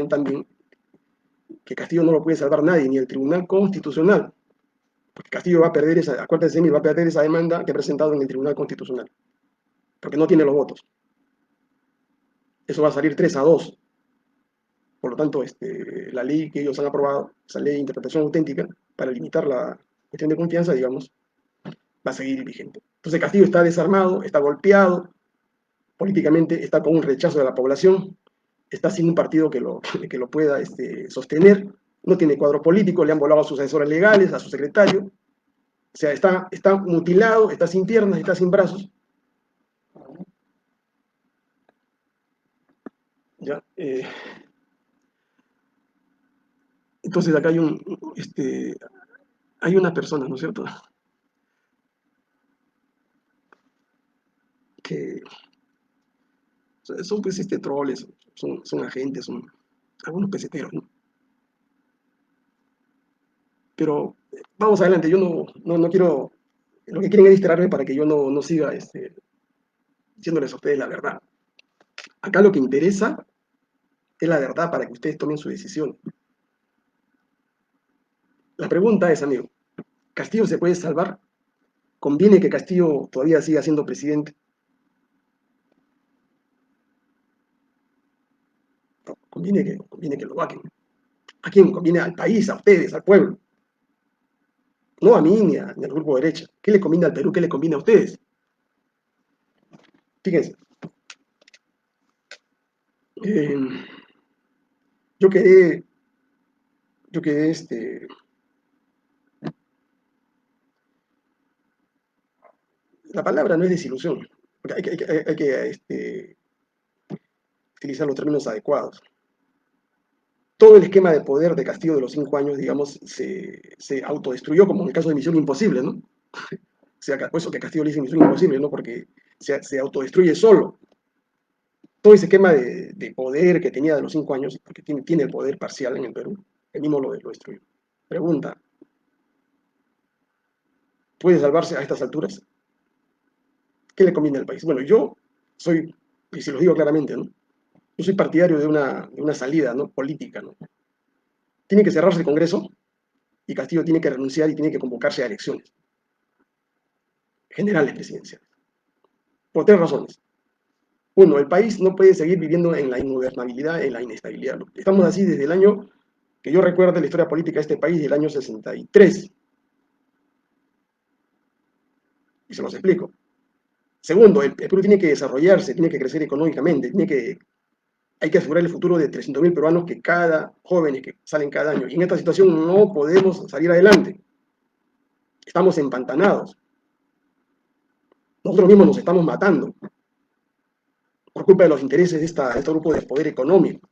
[SPEAKER 1] también que Castillo no lo puede salvar nadie, ni el Tribunal Constitucional, porque Castillo va a perder acuérdense, va a perder esa demanda que ha presentado en el Tribunal Constitucional, porque no tiene los votos. Eso va a salir 3-2. Por lo tanto, la ley que ellos han aprobado, esa ley de interpretación auténtica, para limitar la cuestión de confianza, digamos, va a seguir vigente. Entonces Castillo está desarmado, está golpeado, políticamente está con un rechazo de la población, está sin un partido que lo pueda sostener, no tiene cuadro político, le han volado a sus asesores legales, a su secretario, o sea, está mutilado, está sin piernas, está sin brazos. ¿Ya? Entonces acá hay una persona, ¿no es cierto?, que son pues troles, son agentes, son algunos peseteros, ¿no? Pero vamos adelante, yo no quiero, lo que quieren es distraerme para que yo no siga diciéndoles a ustedes la verdad. Acá lo que interesa es la verdad para que ustedes tomen su decisión. La pregunta es, amigo, ¿Castillo se puede salvar? ¿Conviene que Castillo todavía siga siendo presidente? No, conviene que lo vaquen. ¿A quién? Conviene al país, a ustedes, al pueblo. No a mí ni al grupo de derecha. ¿Qué le conviene al Perú? ¿Qué le conviene a ustedes? Fíjense, eh, yo quedé, yo quedé, la palabra no es desilusión, porque hay que utilizar los términos adecuados. Todo el esquema de poder de Castillo de los 5 años, digamos, se autodestruyó, como en el caso de Misión Imposible, ¿no? O sea, por eso que Castillo le dice Misión Imposible, ¿no? Porque se autodestruye solo. Todo ese esquema de poder que tenía de los 5 años, porque tiene el poder parcial en el Perú, él mismo lo destruyó. Pregunta, ¿puede salvarse a estas alturas? ¿Qué le conviene al país? Bueno, yo soy, y se lo digo claramente, ¿no? Yo soy partidario de una salida, ¿no?, política, ¿no? Tiene que cerrarse el Congreso y Castillo tiene que renunciar y tiene que convocarse a elecciones generales presidenciales. Por 3 razones. Uno, el país no puede seguir viviendo en la ingobernabilidad, en la inestabilidad. Estamos así desde el año que yo recuerdo la historia política de este país, del año 63. Y se los explico. Segundo, el Perú tiene que desarrollarse, tiene que crecer económicamente, hay que asegurar el futuro de 300.000 peruanos jóvenes que salen cada año. Y en esta situación no podemos salir adelante. Estamos empantanados. Nosotros mismos nos estamos matando por culpa de los intereses de este grupo de poder económico.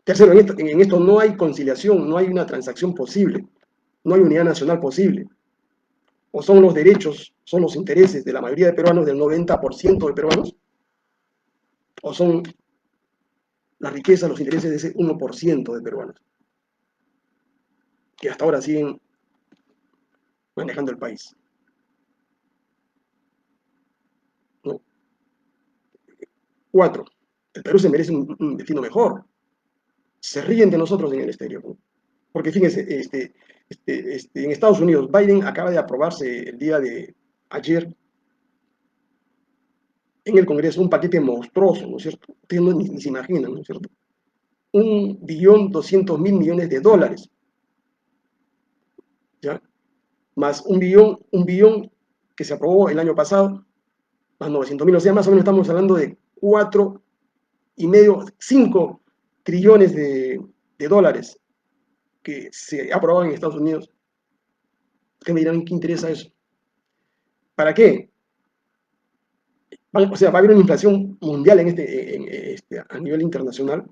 [SPEAKER 1] Tercero, en esto no hay conciliación, no hay una transacción posible, no hay unidad nacional posible. O son los derechos, son los intereses de la mayoría de peruanos, del 90% de peruanos, o son la riqueza, los intereses de ese 1% de peruanos, que hasta ahora siguen manejando el país, ¿no? Cuatro, el Perú se merece un destino mejor. Se ríen de nosotros en el exterior, ¿no? Porque fíjense, en Estados Unidos, Biden acaba de aprobarse el día de ayer en el Congreso un paquete monstruoso, ¿no es cierto? Ustedes ni se imaginan, ¿no es cierto? 1.200.000.000.000 de dólares, ¿ya? Más un billón que se aprobó el año pasado, más 900.000, o sea, más o menos estamos hablando de 4,5, 5 trillones de dólares que se ha aprobado en Estados Unidos. ¿Qué me dirán? ¿Qué interesa eso? ¿Para qué? O sea, va a haber una inflación mundial a nivel internacional,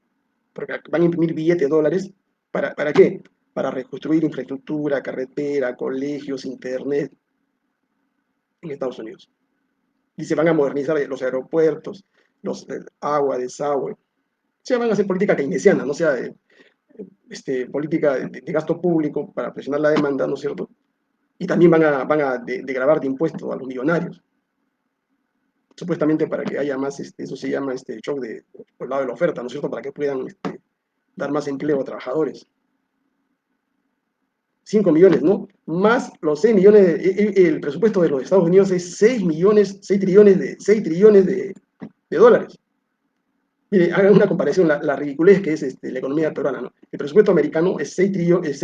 [SPEAKER 1] porque van a imprimir billetes de dólares. ¿Para qué? Para reconstruir infraestructura, carretera, colegios, internet en Estados Unidos. Y se van a modernizar los aeropuertos, los agua, desagüe. O sea, van a hacer política keynesiana, no sea política de gasto público para presionar la demanda, ¿no es cierto? Y también van a gravar de impuestos a los millonarios, supuestamente para que haya más, eso se llama shock por el lado de la oferta, ¿no es cierto? Para que puedan dar más empleo a trabajadores. 5 millones, ¿no? Más los 6 millones, el presupuesto de los Estados Unidos es 6 millones, 6 trillones de dólares. Mire, hagan una comparación, la ridiculez que es la economía peruana, ¿no? El presupuesto americano es 6 trillones,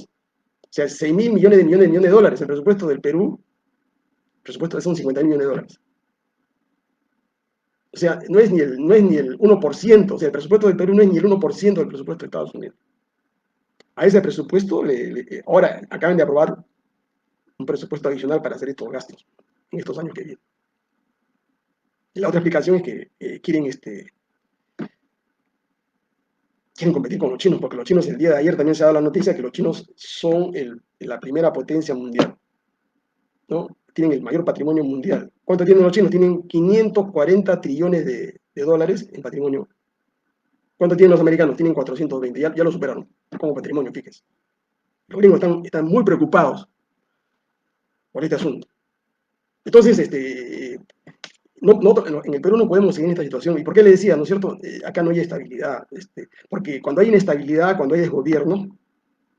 [SPEAKER 1] o sea, 6.000 millones de dólares. El presupuesto del Perú, el presupuesto son 50.000 millones de dólares. O sea, no es ni el 1%, o sea, el presupuesto del Perú no es ni el 1% del presupuesto de Estados Unidos. A ese presupuesto, ahora acaban de aprobar un presupuesto adicional para hacer estos gastos en estos años que vienen. Y la otra explicación es que quieren competir con los chinos, porque los chinos, el día de ayer también se ha dado la noticia que los chinos son la primera potencia mundial, ¿no? Tienen el mayor patrimonio mundial. ¿Cuánto tienen los chinos? Tienen 540 trillones de dólares en patrimonio. ¿Cuánto tienen los americanos? Tienen 420, ya lo superaron como patrimonio, fíjense. Los gringos están muy preocupados por este asunto. Entonces, en el Perú no podemos seguir en esta situación. ¿Y por qué le decía, no es cierto? Acá no hay estabilidad. Porque cuando hay inestabilidad, cuando hay desgobierno,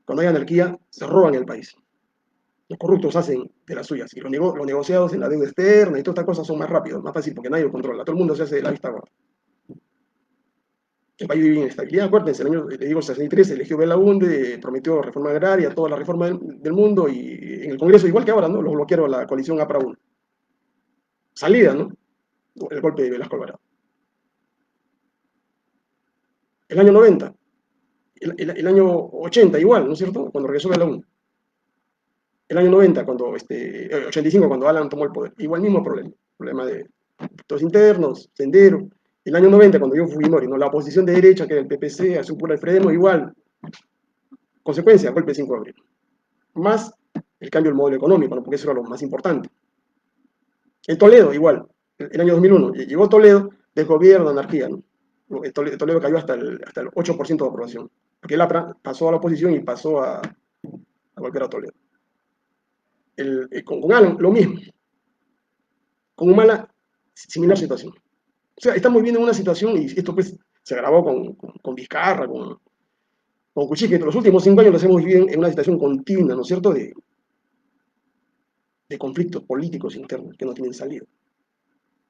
[SPEAKER 1] cuando hay anarquía, se roban el país. Los corruptos hacen de las suyas. Y los negociados en la deuda externa y todas estas cosas son más rápidos, más fácil, porque nadie lo controla. Todo el mundo se hace de la vista gorda. El país vive en inestabilidad. Acuérdense, el año, le digo, el 63 eligió Belaúnde, prometió reforma agraria, toda la reforma del mundo, y en el Congreso, igual que ahora, ¿no? Lo bloquearon la coalición APRA 1. Salida, ¿no? El golpe de Velasco Alvarado. El año 90, el año 80 igual, ¿no es cierto? Cuando regresó Belaúnde. El año 90, 85, cuando Alan tomó el poder. Igual mismo problema de delitos internos, Sendero. El año 90, cuando yo Fujimori, ¿no? La oposición de derecha, que era el PPC, Azúcar Alfredemo, igual. Consecuencia, golpe 5 de abril. Más el cambio del modelo económico, ¿no? Porque eso era lo más importante. En Toledo, igual. El año 2001, llegó Toledo, desgobierno, anarquía, ¿no? Toledo cayó hasta el 8% de aprobación. Porque el APRA pasó a la oposición y pasó a golpear a Toledo. Con Alan, lo mismo. Con Humala, similar situación. O sea, estamos viendo una situación, y esto pues se grabó con Vizcarra, con Cuchique. Los últimos 5 años los hemos vivido en una situación continua, ¿no es cierto?, de conflictos políticos internos que no tienen salida.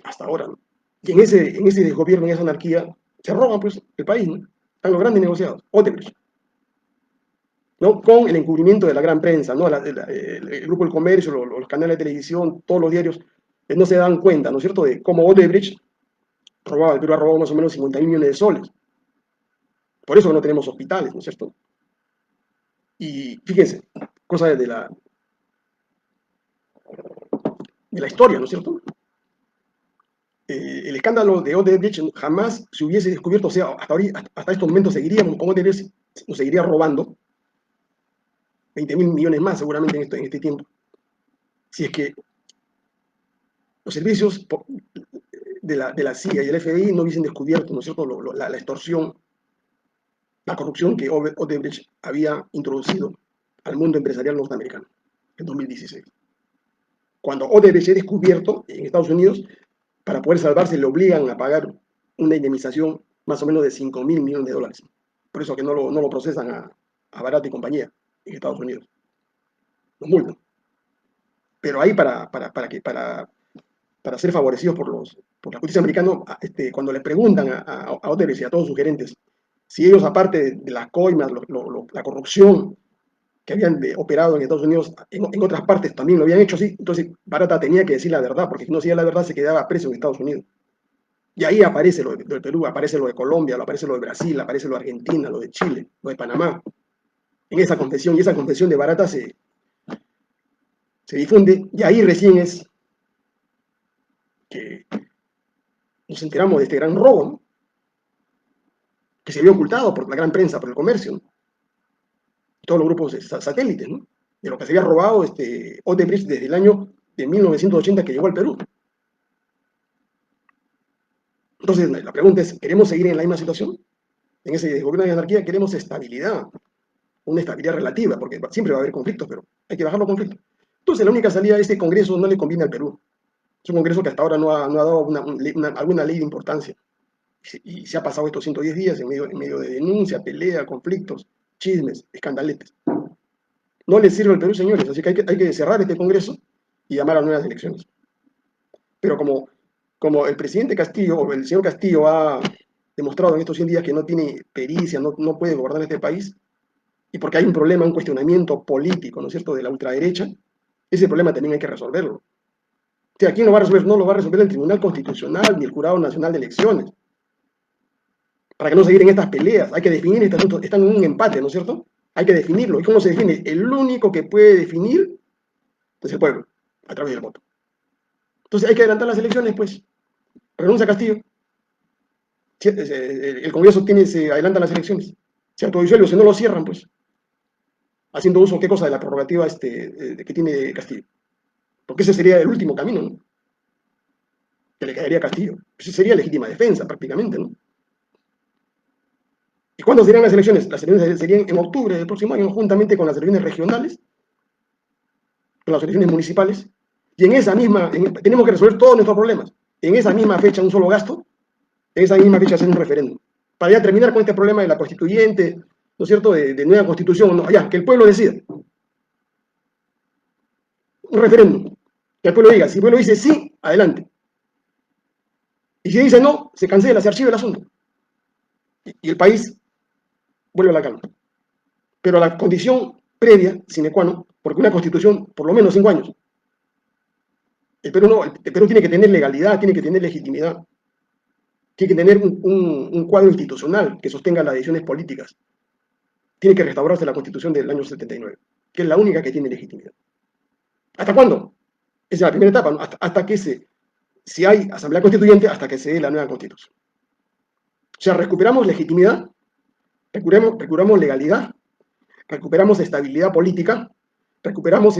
[SPEAKER 1] Hasta ahora, ¿no? Y en ese desgobierno, en esa anarquía, se roban pues el país, ¿no? Están los grandes negociados, Odebrecht, ¿no? Con el encubrimiento de la gran prensa, ¿no? El Grupo del Comercio, los canales de televisión, todos los diarios, no se dan cuenta, ¿no es cierto?, de cómo Odebrecht el Perú ha robado más o menos 50.000 millones de soles. Por eso no tenemos hospitales, ¿no es cierto? Y fíjense, cosa de la historia, ¿no es cierto? el escándalo de Odebrecht jamás se hubiese descubierto, o sea, hasta estos momentos seguiríamos con Odebrecht, nos seguiría robando 20.000 millones más seguramente en este tiempo. Si es que los servicios de la CIA y el FBI no hubiesen descubierto, ¿no es cierto?, la extorsión, la corrupción que Odebrecht había introducido al mundo empresarial norteamericano en 2016. Cuando Odebrecht es descubierto en Estados Unidos, para poder salvarse le obligan a pagar una indemnización más o menos de 5.000 millones de dólares. Por eso que no lo procesan a Barata y compañía en Estados Unidos. Los multan. Pero ahí para ser favorecidos por la justicia americana, cuando le preguntan a Odebrecht y a todos sus gerentes si ellos, aparte de las coimas, la corrupción que habían operado en Estados Unidos, en otras partes también lo habían hecho así, entonces Barata tenía que decir la verdad, porque si no decía la verdad se quedaba preso en Estados Unidos. Y ahí aparece lo de Perú, aparece lo de Colombia, aparece lo de Brasil, aparece lo de Argentina, lo de Chile, lo de Panamá. En esa confesión, y esa confesión de Barata se difunde, y ahí recién es que nos enteramos de este gran robo, ¿no?, que se vio ocultado por la gran prensa, por el comercio, ¿no?, todos los grupos satélites, ¿no?, de lo que se había robado Odebrecht desde el año de 1980 que llegó al Perú. Entonces, la pregunta es, ¿queremos seguir en la misma situación? En ese gobierno de anarquía queremos estabilidad, una estabilidad relativa, porque siempre va a haber conflictos, pero hay que bajar los conflictos. Entonces, la única salida de este Congreso no le conviene al Perú. Es un Congreso que hasta ahora no ha dado alguna ley de importancia. Y se ha pasado estos 110 días en medio de denuncia, pelea, conflictos, chismes, escandaletes. No les sirve al Perú, señores, así que hay que cerrar este Congreso y llamar a nuevas elecciones. Pero como el presidente Castillo, o el señor Castillo, ha demostrado en estos 100 días que no tiene pericia, no puede gobernar este país, y porque hay un problema, un cuestionamiento político, ¿no es cierto?, de la ultraderecha, ese problema también hay que resolverlo. O sea, ¿quién lo va a resolver? No lo va a resolver el Tribunal Constitucional ni el Jurado Nacional de Elecciones. Para que no seguir en estas peleas, hay que definir este asunto, están en un empate, ¿no es cierto? Hay que definirlo. ¿Y cómo se define? El único que puede definir es el pueblo, a través del voto. Entonces hay que adelantar las elecciones, pues. Renuncia Castillo. El Congreso se adelantan las elecciones. Se autodisuelve, si no lo cierran, pues. Haciendo uso, ¿qué cosa? De la prerrogativa que tiene Castillo. Porque ese sería el último camino, ¿no?, que le quedaría a Castillo. Esa sería legítima defensa, prácticamente, ¿no? ¿Y cuándo serían las elecciones? Las elecciones serían en octubre del próximo año, juntamente con las elecciones regionales, con las elecciones municipales. Y tenemos que resolver todos nuestros problemas. En esa misma fecha, un solo gasto, en esa misma fecha hacer un referéndum. Para ya terminar con este problema de la constituyente, ¿no es cierto?, de nueva constitución, ¿no? Ya, que el pueblo decida. Un referéndum. Que el pueblo diga, si el pueblo dice sí, adelante. Y si dice no, se cancela, se archiva el asunto. Y el país vuelve a la calma. Pero la condición previa, sine qua non, porque una constitución, por lo menos 5 años. El Perú tiene que tener legalidad, tiene que tener legitimidad, tiene que tener un cuadro institucional que sostenga las decisiones políticas. Tiene que restaurarse la constitución del año 79, que es la única que tiene legitimidad. ¿Hasta cuándo? Esa es la primera etapa, ¿no? Hasta que si hay asamblea constituyente, hasta que se dé la nueva constitución. O sea, recuperamos legitimidad, recuperamos legalidad, recuperamos estabilidad política, recuperamos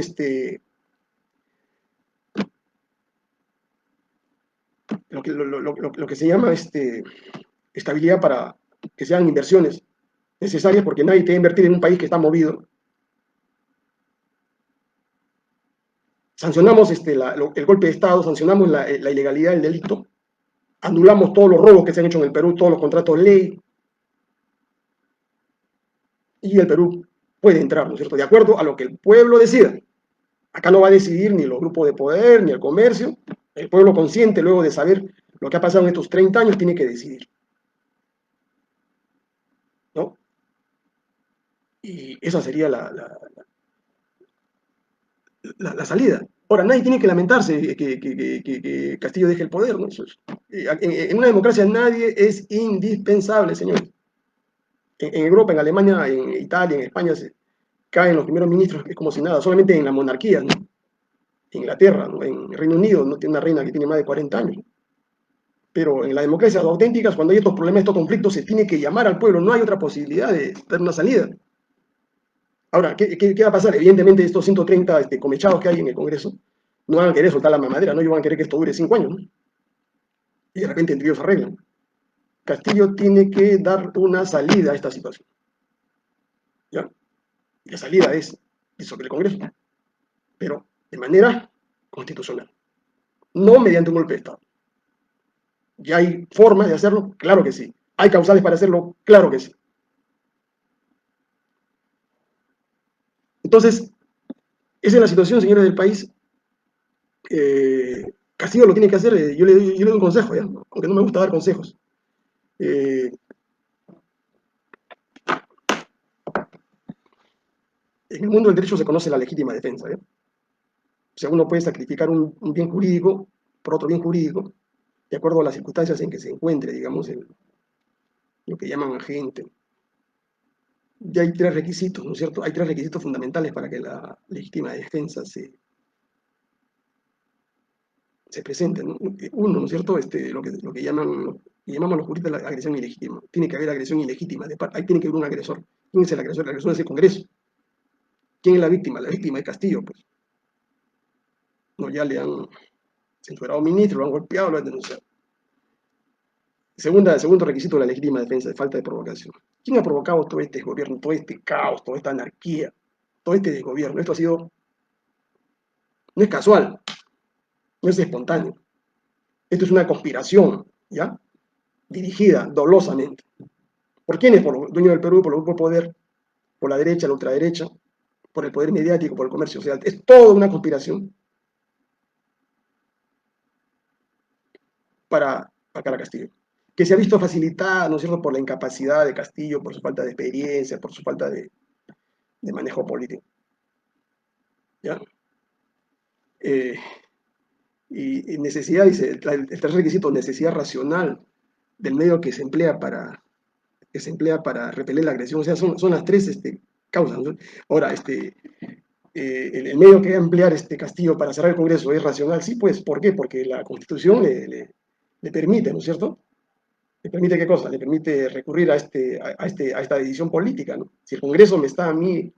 [SPEAKER 1] lo que se llama estabilidad para que sean inversiones necesarias, porque nadie te va a invertir en un país que está movido. Sancionamos el golpe de Estado, sancionamos la ilegalidad del delito, anulamos todos los robos que se han hecho en el Perú, todos los contratos ley, y el Perú puede entrar, ¿no es cierto?, de acuerdo a lo que el pueblo decida. Acá no va a decidir ni los grupos de poder, ni el comercio. El pueblo consciente, luego de saber lo que ha pasado en estos 30 años, tiene que decidir, ¿no? Y esa sería la salida. Ahora, nadie tiene que lamentarse que Castillo deje el poder, ¿no? En una democracia nadie es indispensable, señores. En Europa, en Alemania, en Italia, en España, se caen los primeros ministros, es como si nada, solamente en la monarquía, ¿no? En Inglaterra, ¿no? En Reino Unido no tiene una reina que tiene más de 40 años. Pero en las democracias auténticas, cuando hay estos problemas, estos conflictos, se tiene que llamar al pueblo, no hay otra posibilidad de dar una salida. Ahora, ¿qué va a pasar? Evidentemente, estos 130 comechados que hay en el Congreso no van a querer soltar la mamadera, no ellos van a querer que esto dure 5 años, ¿no? Y de repente entre ellos se arreglan. Castillo tiene que dar una salida a esta situación, ¿ya? Y la salida es sobre el Congreso, pero de manera constitucional, no mediante un golpe de Estado. ¿Ya hay formas de hacerlo? Claro que sí. ¿Hay causales para hacerlo? Claro que sí. Entonces, esa es la situación, señores del país. Castillo lo tiene que hacer. Yo le doy un consejo, ¿ya? Aunque no me gusta dar consejos. Eh, en el mundo del derecho se conoce la legítima defensa, ¿ya? O sea, uno puede sacrificar un bien jurídico por otro bien jurídico, de acuerdo a las circunstancias en que se encuentre, digamos, lo que llaman agente. Ya hay tres requisitos, ¿no es cierto? Hay tres requisitos fundamentales para que la legítima defensa se presente, ¿no? Uno, ¿no es cierto? Lo que llamamos los juristas la agresión ilegítima. Tiene que haber agresión ilegítima. Ahí tiene que haber un agresor. ¿Quién es el agresor? El agresor es el Congreso. ¿Quién es la víctima? La víctima es Castillo, pues. No, ya le han censurado a un ministro, lo han golpeado, lo han denunciado. Segundo requisito de la legítima defensa, de falta de provocación. ¿Quién ha provocado todo este gobierno, todo este caos, toda esta anarquía, todo este desgobierno? Esto ha sido, no es casual, no es espontáneo. Esto es una conspiración, ¿ya? Dirigida dolosamente. ¿Por quiénes? Por los dueños del Perú, por los grupos de poder, por la derecha, la ultraderecha, por el poder mediático, por el comercio. O sea, es toda una conspiración para sacar a Castillo. Que se ha visto facilitada, ¿no es cierto?, por la incapacidad de Castillo, por su falta de experiencia, por su falta de manejo político. ¿Ya? Eh, y necesidad, dice, el tercer requisito, necesidad racional del medio que se emplea para repeler la agresión. O sea, son las tres causas, ¿no? Ahora, el medio que va a emplear este Castillo para cerrar el Congreso es racional, sí, pues, ¿por qué? Porque la Constitución le permite, ¿no es cierto? ¿Le permite qué cosa? Le permite recurrir a esta decisión política, ¿no? Si el Congreso a mí,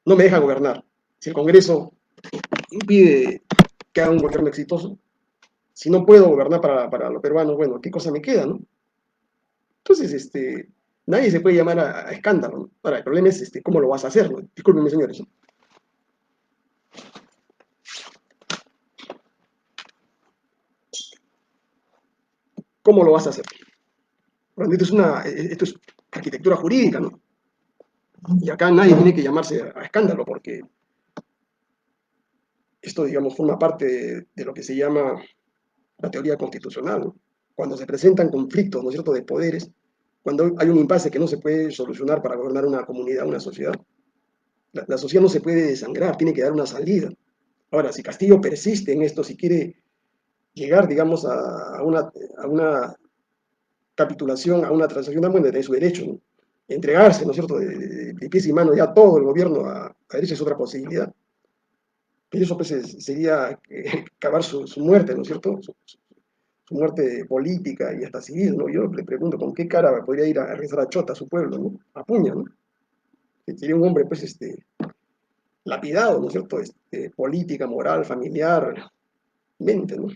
[SPEAKER 1] no me deja gobernar, si el Congreso impide que haga un gobierno exitoso, si no puedo gobernar para los peruanos, bueno, ¿qué cosa me queda, no? Entonces, nadie se puede llamar a escándalo, ¿no? Ahora, el problema es cómo lo vas a hacer, ¿no? Discúlpenme, señores, ¿no? ¿Cómo lo vas a hacer? Bueno, esto es arquitectura jurídica, ¿no? Y acá nadie tiene que llamarse a escándalo, porque esto, digamos, forma parte de lo que se llama la teoría constitucional, ¿no? Cuando se presentan conflictos, ¿no es cierto?, de poderes, cuando hay un impasse que no se puede solucionar para gobernar una comunidad, una sociedad, la sociedad no se puede desangrar, tiene que dar una salida. Ahora, si Castillo persiste en esto, si quiere llegar, digamos, a una capitulación, a una transacción, bueno, de su derecho, ¿no? Entregarse, ¿no es cierto?, de pies y manos ya todo el gobierno a derecha es otra posibilidad. Pero eso pues sería acabar su muerte, ¿no es cierto? Su muerte política y hasta civil, ¿no? Yo le pregunto con qué cara podría ir a rezar a Chota, a su pueblo, ¿no? A Puña, ¿no? Que sería un hombre, pues, lapidado, ¿no es cierto? Política, moral, familiar, mente, ¿no?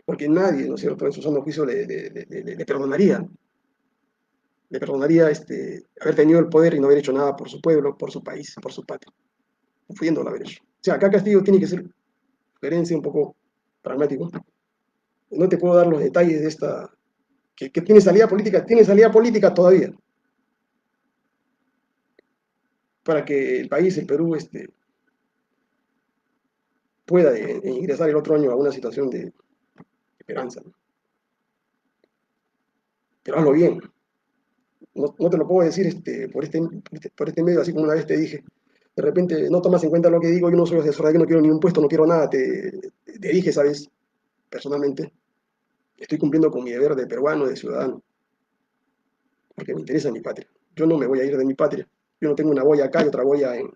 [SPEAKER 1] Porque nadie, ¿no es cierto?, en su sano juicio le perdonaría haber tenido el poder y no haber hecho nada por su pueblo, por su país, por su patria, pudiéndolo haber hecho. O sea, acá Castillo tiene que ser sugerencia un poco pragmático. No te puedo dar los detalles de esta, que tiene salida política todavía, para que el país, el Perú, pueda ingresar el otro año a una situación de esperanza, ¿no? Pero hazlo bien. No te lo puedo decir por este medio, así como una vez te dije. De repente no tomas en cuenta lo que digo, yo no soy asesor, yo no quiero ni un puesto, no quiero nada. Te dije, ¿sabes? Personalmente, estoy cumpliendo con mi deber de peruano, de ciudadano, porque me interesa mi patria. Yo no me voy a ir de mi patria. Yo no tengo una boya acá y otra boya en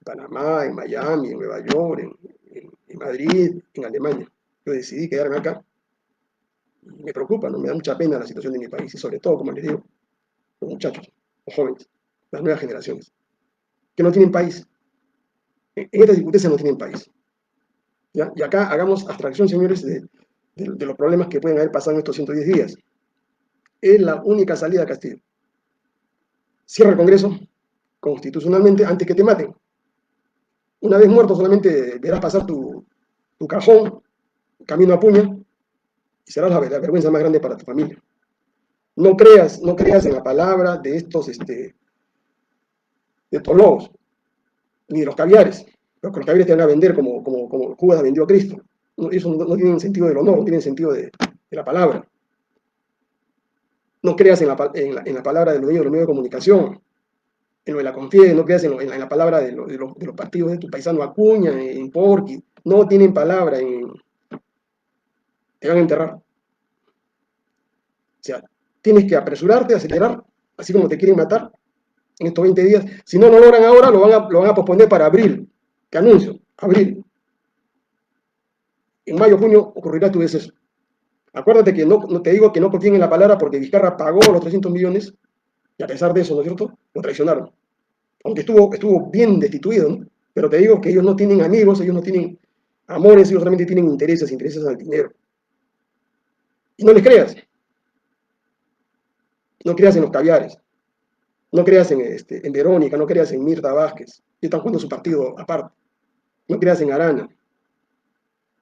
[SPEAKER 1] Panamá, en Miami, en Nueva York, en Madrid, en Alemania. Yo decidí quedarme acá Me preocupa, ¿no? Me da mucha pena la situación de mi país y sobre todo, como les digo, los muchachos, los jóvenes, las nuevas generaciones, que no tienen país. En estas circunstancias no tienen país. ¿Ya? Y acá hagamos abstracción, señores, de los problemas que pueden haber pasado en estos 110 días. Es la única salida a Castillo. Cierra el Congreso constitucionalmente antes que te maten. Una vez muerto solamente verás pasar tu cajón camino a puña y será la vergüenza más grande para tu familia. No creas en la palabra de de estos lobos, ni de los caviares. Los caviares te van a vender como Judas vendió a Cristo. No, eso no tiene sentido del honor, no tiene sentido de la palabra. No creas en la palabra de los medios de comunicación, en lo de la Confie, no creas en la palabra de los partidos de tu paisano Acuña, en Porqui. No tienen palabra, te van a enterrar. O sea, tienes que apresurarte, acelerar, así como te quieren matar en estos 20 días. Si no lo logran ahora, lo van a posponer para abril. Te anuncio, abril. En mayo, junio ocurrirá tu deceso. Acuérdate que no te digo que no confíen en la palabra porque Vizcarra pagó los 300 millones y a pesar de eso, ¿no es cierto? Lo traicionaron. Aunque estuvo bien destituido, ¿no? Pero te digo que ellos no tienen amigos, ellos no tienen amores, ellos solamente tienen intereses al dinero. Y no les creas, no creas en los caviares, no creas en Verónica, no creas en Mirta Vázquez, ellos están jugando su partido aparte, no creas en Arana,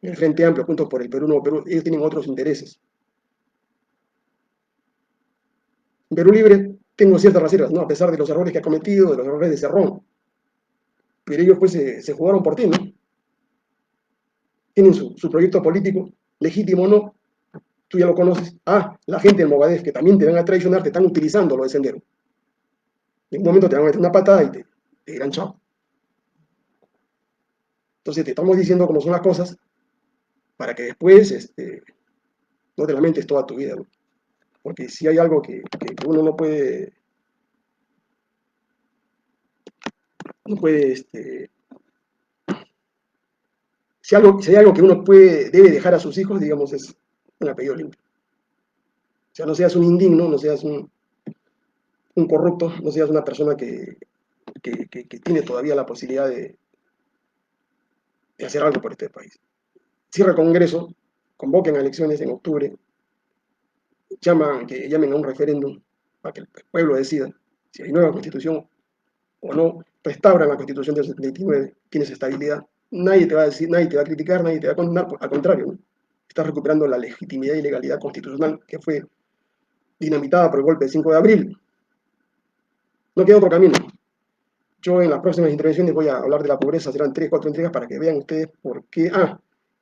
[SPEAKER 1] en el Frente Amplio, Juntos por el Perú, no, Perú, ellos tienen otros intereses. En Perú Libre tengo ciertas reservas, ¿no? A pesar de los errores que ha cometido, de los errores de Cerrón, pero ellos pues se jugaron por ti, ¿no? Tienen su proyecto político, legítimo o no, tú ya lo conoces. Ah, la gente del Movadef, que también te van a traicionar, te están utilizando lo de Sendero. En un momento te van a meter una patada y te dirán chao. Entonces te estamos diciendo cómo son las cosas para que después no te lamentes toda tu vida, ¿no? Porque si hay algo que uno no puede, si hay algo que uno debe dejar a sus hijos, digamos, es un apellido limpio. O sea, no seas un indigno, no seas un corrupto, no seas una persona que tiene todavía la posibilidad de hacer algo por este país. Cierra el Congreso, convoquen a elecciones en octubre, que llamen a un referéndum para que el pueblo decida si hay nueva constitución o no, restauran la constitución del 79, tienes estabilidad, nadie te va a decir, nadie te va a criticar, nadie te va a condenar, al contrario, ¿no? Estás recuperando la legitimidad y legalidad constitucional que fue dinamitada por el golpe del 5 de abril. No queda otro camino. Yo en las próximas intervenciones voy a hablar de la pobreza, serán 3, 4 entregas para que vean ustedes por qué,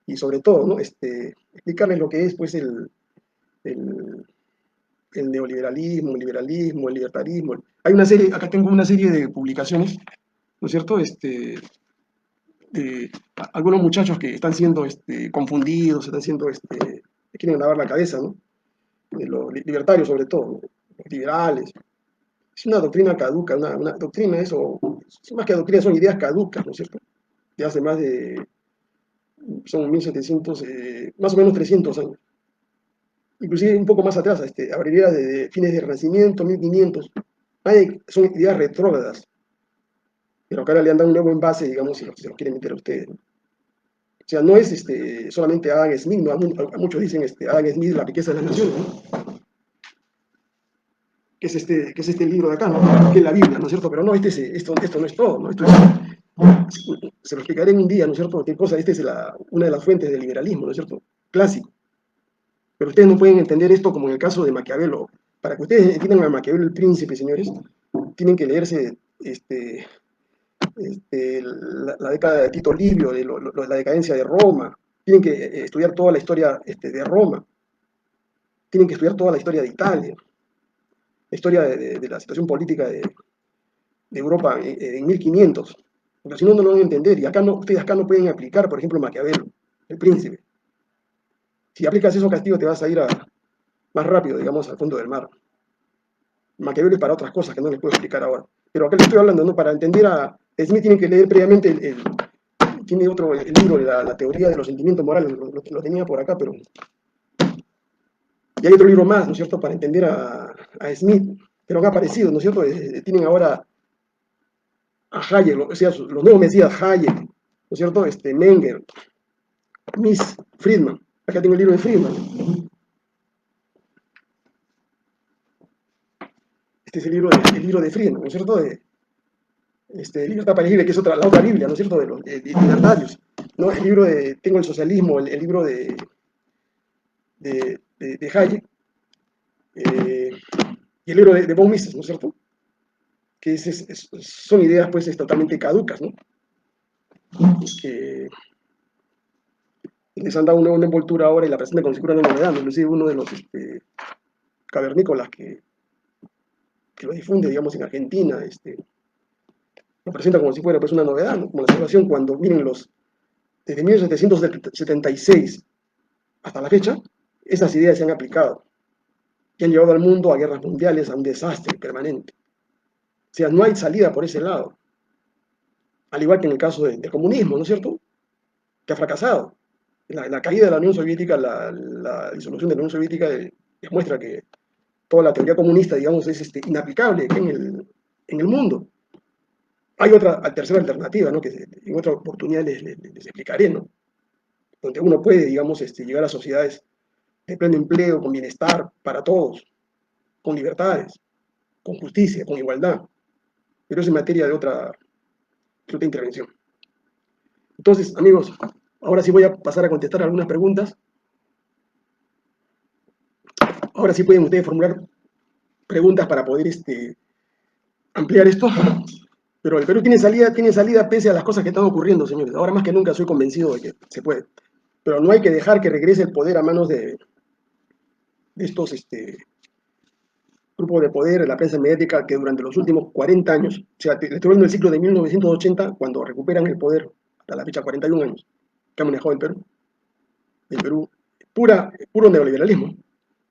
[SPEAKER 1] y sobre todo, ¿no? Explicarles lo que es pues el, el neoliberalismo, el liberalismo, el libertarismo. Hay una serie, acá tengo una serie de publicaciones, ¿no es cierto? De algunos muchachos que están siendo confundidos, están siendo, quieren lavar la cabeza, ¿no? De los libertarios sobre todo, ¿no? Los liberales. Es una doctrina caduca, una doctrina, eso, más que doctrina, son ideas caducas, ¿no es cierto? De hace son 1700, más o menos 300 años. Inclusive un poco más atrás, habría de fines del Renacimiento, 1500. Son ideas retrógradas, pero acá le han dado un nuevo envase, digamos, si se lo quieren meter a ustedes, ¿no? O sea, no es solamente Adam Smith, ¿no? Muchos dicen Adam Smith, La riqueza de las naciones, ¿no? Que es este libro de acá, ¿no? Que es la Biblia, ¿no es cierto? Pero no, esto no es todo, ¿no? Se lo explicaré en un día, ¿no es cierto? ¿Qué cosa? Esta es una de las fuentes del liberalismo, ¿no es cierto? Clásico. Pero ustedes no pueden entender esto como en el caso de Maquiavelo. Para que ustedes entiendan a Maquiavelo el príncipe, señores, tienen que leerse la década de Tito Livio, la decadencia de Roma, tienen que estudiar toda la historia de Roma, tienen que estudiar toda la historia de Italia, la historia de la situación política de Europa en 1500, porque si no, no lo van a entender. Y ustedes acá no pueden aplicar, por ejemplo, Maquiavelo, el príncipe. Si aplicas eso, Castillo, te vas a ir más rápido, digamos, al fondo del mar. Maquiavelo es para otras cosas que no les puedo explicar ahora. Pero acá les estoy hablando, ¿no? Para entender a Smith tienen que leer previamente tiene otro el libro de la teoría de los sentimientos morales, lo tenía por acá, pero Y hay otro libro más, ¿no es cierto?, para entender a Smith, pero han aparecido, ¿no es cierto? Tienen ahora a Hayek, o sea, los nuevos mesías Hayek, ¿no es cierto? Menger, Miss Friedman. Acá tengo el libro de Friedman. Este es el libro de Friedman, ¿no es cierto? Libertad para Libre, que es la otra Biblia, ¿no es cierto? De los libertarios. ¿No? El libro de Tengo el socialismo, el libro de Hayek, y el libro de von Mises, ¿no es cierto? Que son ideas pues totalmente caducas, ¿no? Que les han dado una envoltura ahora y la presentan como si fuera una novedad, ¿no? Inclusive uno de los cavernícolas que lo difunde, digamos, en Argentina, lo presenta como si fuera pues una novedad, ¿no? Como la situación cuando, miren, desde 1776 hasta la fecha, esas ideas se han aplicado y han llevado al mundo a guerras mundiales, a un desastre permanente. O sea, no hay salida por ese lado. Al igual que en el caso del comunismo, ¿no es cierto? Que ha fracasado. La caída de la Unión Soviética, la disolución de la Unión Soviética demuestra que toda la teoría comunista, digamos, es inaplicable en el mundo. Hay otra tercera alternativa, ¿no? Que en otra oportunidad les explicaré, ¿no? Donde uno puede, digamos, llegar a sociedades de pleno empleo, con bienestar para todos, con libertades, con justicia, con igualdad. Pero es en materia de otra intervención. Entonces, amigos, ahora sí voy a pasar a contestar algunas preguntas. Ahora sí pueden ustedes formular preguntas para poder ampliar esto. Pero el Perú tiene salida pese a las cosas que están ocurriendo, señores. Ahora más que nunca soy convencido de que se puede. Pero no hay que dejar que regrese el poder a manos de estos grupos de poder, la prensa mediática, que durante los últimos 40 años, o sea, estoy hablando del ciclo de 1980, cuando recuperan el poder, hasta la fecha 41 años, que ha manejado el Perú, puro neoliberalismo.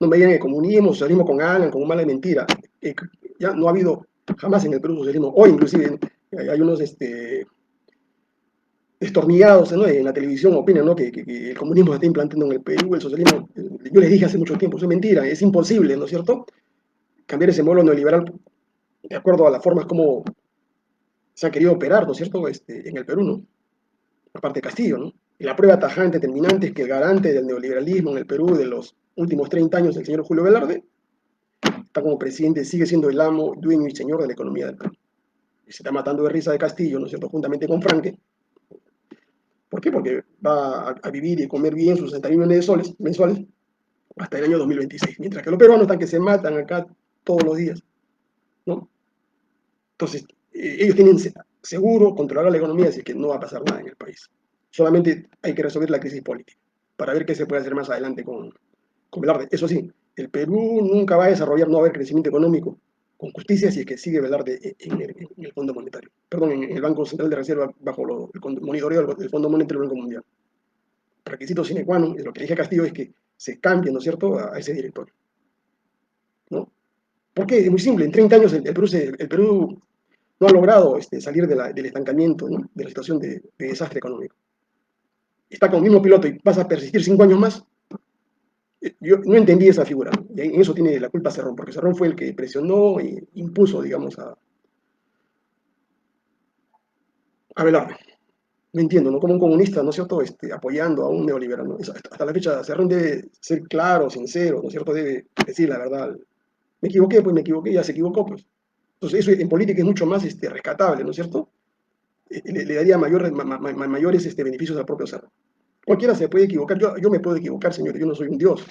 [SPEAKER 1] No me digan que comunismo, socialismo con Alan, con mala mentira. Ya no ha habido jamás en el Perú socialismo. Hoy inclusive hay unos destornillados, ¿no? En la televisión opinan, ¿no? Que el comunismo se está implantando en el Perú, el socialismo. Yo les dije hace mucho tiempo, eso es mentira, es imposible, ¿no es cierto? Cambiar ese modelo neoliberal de acuerdo a las formas como se ha querido operar, ¿no es cierto? En el Perú, ¿no? Aparte de Castillo, ¿no? Y la prueba tajante, terminante, es que el garante del neoliberalismo en el Perú de los últimos 30 años, el señor Julio Velarde, está como presidente, sigue siendo el amo, dueño y señor de la economía del Perú. Y se está matando de risa de Castillo, ¿no es cierto?, juntamente con Franque. ¿Por qué? Porque va a vivir y comer bien sus 60 millones de soles mensuales hasta el año 2026, mientras que los peruanos están que se matan acá todos los días, ¿no? Entonces, ellos tienen seguro controlar la economía, así que no va a pasar nada en el país. Solamente hay que resolver la crisis política para ver qué se puede hacer más adelante con Velarde. Eso sí, el Perú nunca va a desarrollar, no va a haber crecimiento económico con justicia si es que sigue Velarde en el Fondo Monetario. Perdón, en el Banco Central de Reserva bajo el monitoreo del Fondo Monetario del Banco Mundial. Requisito sine qua non, lo que dije a Castillo es que se cambie, ¿no es cierto?, a ese directorio, ¿no? ¿Por qué? Es muy simple, en 30 años el Perú no ha logrado salir del estancamiento, ¿no?, de la situación de desastre económico. Está con el mismo piloto y vas a persistir 5 años más. Yo no entendí esa figura, ¿no? Y en eso tiene la culpa Cerrón, porque Cerrón fue el que presionó e impuso, digamos, a Velarde. No entiendo, ¿no? Como un comunista, ¿no es cierto?, apoyando a un neoliberal, ¿no? Hasta la fecha Cerrón debe ser claro, sincero, ¿no es cierto?, debe decir la verdad. Me equivoqué, pues me equivoqué, ya se equivocó, pues. Entonces eso en política es mucho más rescatable, ¿no es cierto? Le daría mayores beneficios al propio Cerrón. Cualquiera se puede equivocar, yo me puedo equivocar, señores, yo no soy un dios,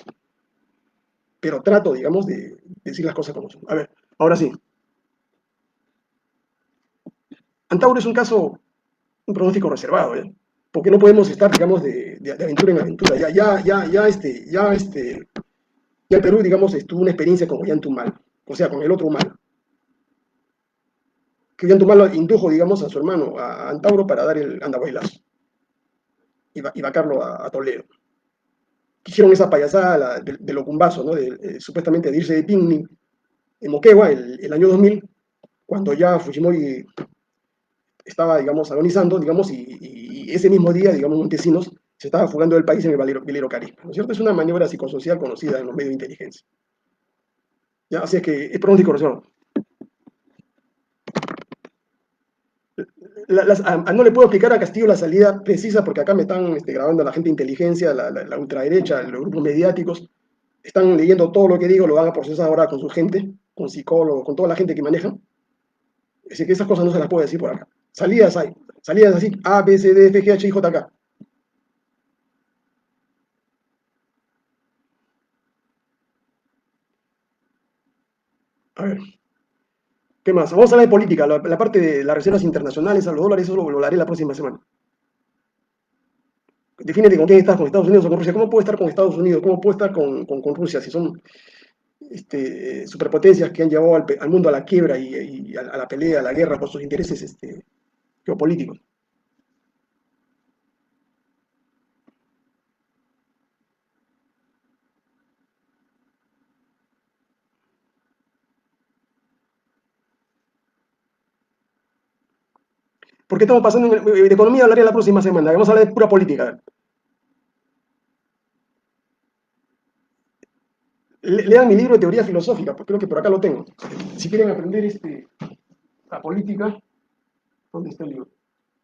[SPEAKER 1] pero trato, digamos, de decir las cosas como son. A ver, ahora sí. Antauro es un caso, un pronóstico reservado, ¿eh? Porque no podemos estar, digamos, de aventura en aventura. Ya el Perú, digamos, tuvo una experiencia con Ollanta, o sea, con el otro humano. Que Ollanta indujo, digamos, a su hermano, a Antauro, para dar el andahuaylazo y vacarlo a Toledo. Hicieron esa payasada de Locumbazo, ¿no? Supuestamente de irse de picnic en Moquegua el año 2000, cuando ya Fujimori estaba, digamos, agonizando, digamos, y ese mismo día, digamos, Montesinos Se estaba fugando del país en el velero Carisma, ¿no es cierto? Es una maniobra psicosocial conocida en los medios de inteligencia. ¿Ya? Así es que es pronóstico reservado. No le puedo explicar a Castillo la salida precisa porque acá me están grabando la gente de inteligencia, la ultraderecha, los grupos mediáticos. Están leyendo todo lo que digo, lo van a procesar ahora con su gente, con psicólogos, con toda la gente que manejan. Así que esas cosas no se las puedo decir por acá. Salidas hay, salidas así, A, B, C, D, F, G, H, I, J, K. A ver, ¿qué más? Vamos a hablar de política, la parte de las reservas internacionales, a los dólares, eso lo hablaré la próxima semana. Defínete con quién estás, con Estados Unidos o con Rusia. ¿Cómo puedo estar con Estados Unidos? ¿Cómo puedo estar con Rusia si son superpotencias que han llevado al mundo a la quiebra y a la pelea, a la guerra por sus intereses geopolíticos? ¿Por qué estamos pasando de economía? Hablaré la próxima semana. Vamos a hablar de pura política. Lean mi libro de teoría filosófica, porque creo que por acá lo tengo. Si quieren aprender la política, ¿dónde está el libro?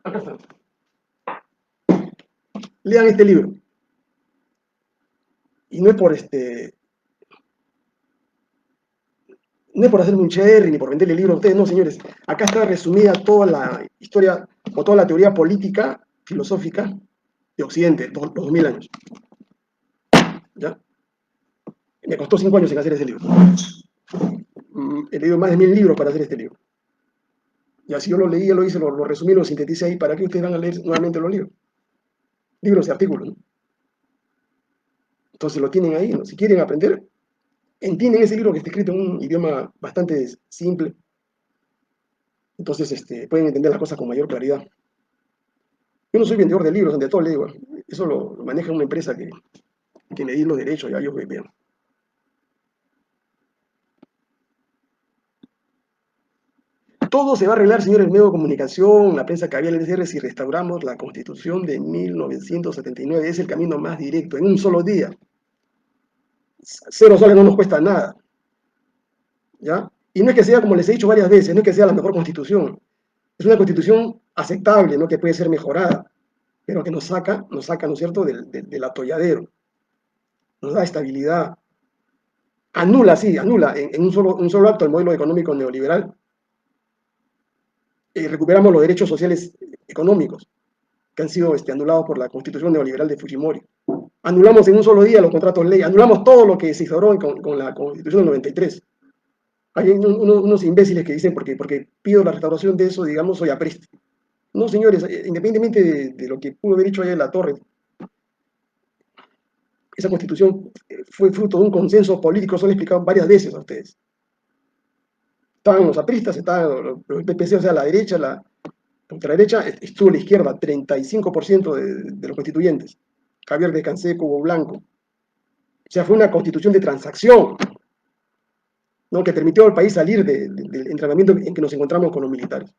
[SPEAKER 1] Acá está. Lean este libro. Y no es por hacerme un cherry ni por venderle el libro a ustedes, no, señores. Acá está resumida toda la historia o toda la teoría política, filosófica de Occidente, los 2000 años. ¿Ya? Me costó 5 años en hacer ese libro. He leído más de 1000 libros para hacer este libro. Y así yo lo leí, lo hice, lo resumí, lo sinteticé ahí para que ustedes van a leer nuevamente los libros. Libros y artículos, ¿no? Entonces lo tienen ahí, ¿no? Si quieren aprender, entienden ese libro que está escrito en un idioma bastante simple. Entonces pueden entender las cosas con mayor claridad. Yo no soy vendedor de libros, ante todo le digo. Eso lo maneja una empresa que me di los derechos, ya ellos vean. Todo se va a arreglar, señores, medio de comunicación, la prensa caviar, etc., si restauramos la Constitución de 1979. Es el camino más directo, en un solo día. 0 soles no nos cuesta nada, ¿ya? Y no es que sea, como les he dicho varias veces, no es que sea la mejor constitución. Es una constitución aceptable, ¿no? Que puede ser mejorada, pero que nos saca, ¿no es cierto?, del atolladero. Nos da estabilidad. Anula, sí, anula en un solo acto el modelo económico neoliberal. Recuperamos los derechos sociales económicos que han sido anulados por la constitución neoliberal de Fujimori. Anulamos en un solo día los contratos ley, anulamos todo lo que se instauró con la constitución del 93. Hay unos imbéciles que dicen, porque pido la restauración de eso, digamos, soy apreste. No, señores, independientemente de lo que pudo haber dicho allá en la torre, esa constitución fue fruto de un consenso político, eso lo he explicado varias veces a ustedes. Estaban los apristas, estaban los PPC, o sea, la derecha, la ultraderecha, estuvo la izquierda, 35% de los constituyentes. Javier Descansé, Cubo Blanco. O sea, fue una constitución de transacción, ¿no?, que permitió al país salir del entrenamiento en que nos encontramos con los militares.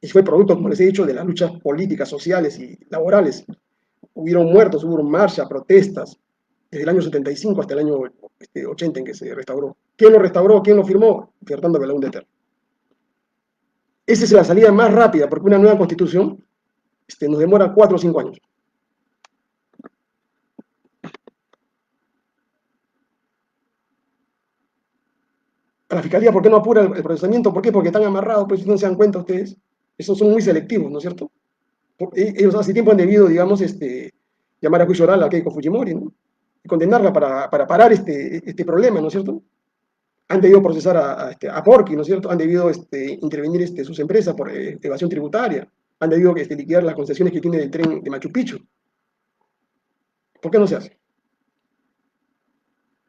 [SPEAKER 1] Y fue producto, como les he dicho, de las luchas políticas, sociales y laborales. Hubieron muertos, hubo marchas, protestas, desde el año 75 hasta el año 80 en que se restauró. ¿Quién lo restauró? ¿Quién lo firmó? Fernando Belaúnde Terry. Esa es la salida más rápida, porque una nueva constitución nos demora 4 o 5 años. A la fiscalía, ¿por qué no apura el procesamiento? ¿Por qué? Porque están amarrados, pues no se dan cuenta ustedes. Esos son muy selectivos, ¿no es cierto? Ellos hace tiempo han debido, digamos, llamar a juicio oral a Keiko Fujimori, ¿no? Y condenarla para parar este problema, ¿no es cierto? Han debido procesar a Porky, ¿no es cierto? Han debido intervenir sus empresas por evasión tributaria. Han debido liquidar las concesiones que tiene del tren de Machu Picchu. ¿Por qué no se hace?